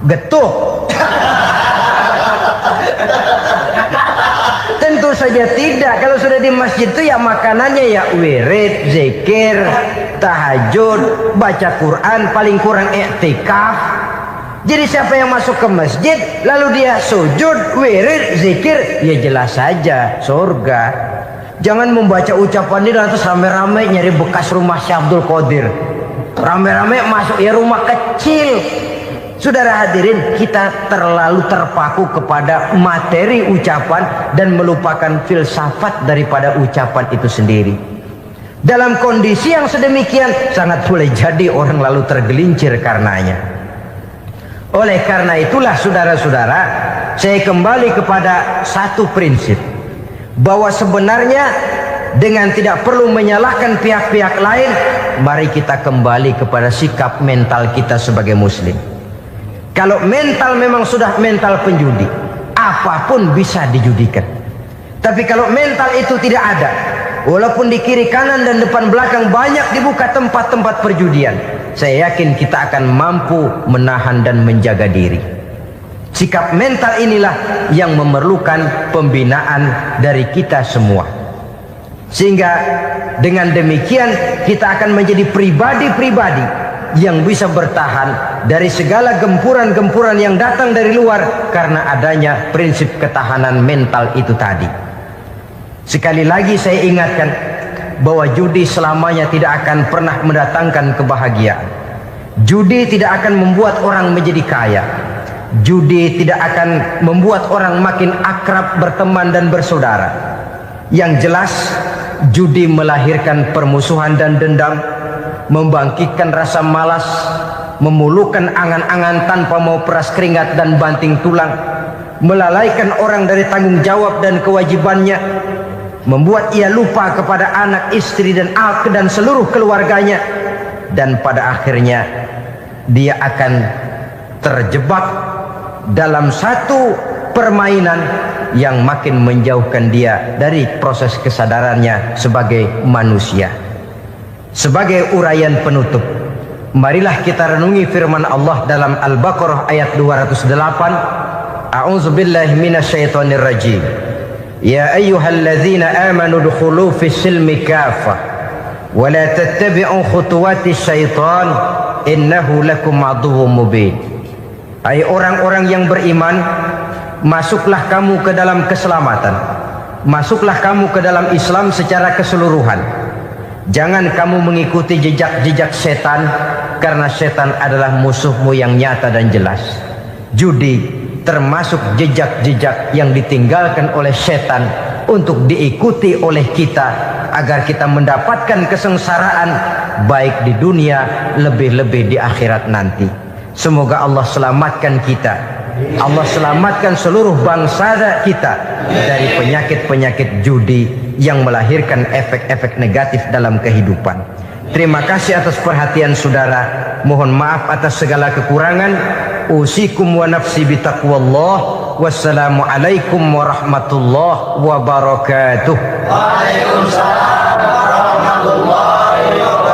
Getuk. Tentu saja Ya tidak. Kalau sudah di masjid itu ya makanannya ya wirid, zikir, tahajud, baca Quran, paling kurang i'tikaf. Jadi siapa yang masuk ke masjid lalu dia sujud, wirid, zikir, ya jelas saja surga. Jangan membaca ucapan ini terus rame-rame nyari bekas rumah Syekh Abdul Qadir. Rame-rame masuk ya rumah kecil. Saudara hadirin, kita terlalu terpaku kepada materi ucapan dan melupakan filsafat daripada ucapan itu sendiri. Dalam kondisi yang sedemikian sangat boleh jadi orang lalu tergelincir karenanya. Oleh karena itulah saudara-saudara, saya kembali kepada satu prinsip, bahwa sebenarnya dengan tidak perlu menyalahkan pihak-pihak lain, mari kita kembali kepada sikap mental kita sebagai muslim. Kalau mental memang sudah mental penjudi, apapun bisa dijudikan. Tapi kalau mental itu tidak ada, walaupun di kiri kanan dan depan belakang banyak dibuka tempat-tempat perjudian, saya yakin kita akan mampu menahan dan menjaga diri. Sikap mental inilah yang memerlukan pembinaan dari kita semua. Sehingga dengan demikian kita akan menjadi pribadi-pribadi yang bisa bertahan dari segala gempuran-gempuran yang datang dari luar karena adanya prinsip ketahanan mental itu tadi. Sekali lagi saya ingatkan bahwa judi selamanya tidak akan pernah mendatangkan kebahagiaan. Judi tidak akan membuat orang menjadi kaya. Judi tidak akan membuat orang makin akrab berteman dan bersaudara. Yang jelas judi melahirkan permusuhan dan dendam, membangkitkan rasa malas, memulukan angan-angan tanpa mau peras keringat dan banting tulang, melalaikan orang dari tanggung jawab dan kewajibannya, membuat ia lupa kepada anak, istri dan seluruh keluarganya, dan pada akhirnya dia akan terjebak dalam satu permainan yang makin menjauhkan dia dari proses kesadarannya sebagai manusia. Sebagai uraian penutup, marilah kita renungi firman Allah dalam Al-Baqarah ayat 208. A'udzubillahi minasyaitonir rajim. Ya ayyuhalladzina amanu dukhulu fis silmi kafah wa la tattabi'u khutuwatis syaitan innahu lakum aduwwum mubin. Hai orang-orang yang beriman, masuklah kamu ke dalam keselamatan. Masuklah kamu ke dalam Islam secara keseluruhan. Jangan kamu mengikuti jejak-jejak setan, karena setan adalah musuhmu yang nyata dan jelas. Judi termasuk jejak-jejak yang ditinggalkan oleh setan untuk diikuti oleh kita agar kita mendapatkan kesengsaraan baik di dunia, lebih-lebih di akhirat nanti. Semoga Allah selamatkan kita, Allah selamatkan seluruh bangsa kita dari penyakit-penyakit judi yang melahirkan efek-efek negatif dalam kehidupan. Terima kasih atas perhatian saudara. Mohon maaf atas segala kekurangan. Usikum wa nafsi bitaqwallah. Wassalamualaikum warahmatullahi wabarakatuh. Waalaikumsalam warahmatullahi wabarakatuh.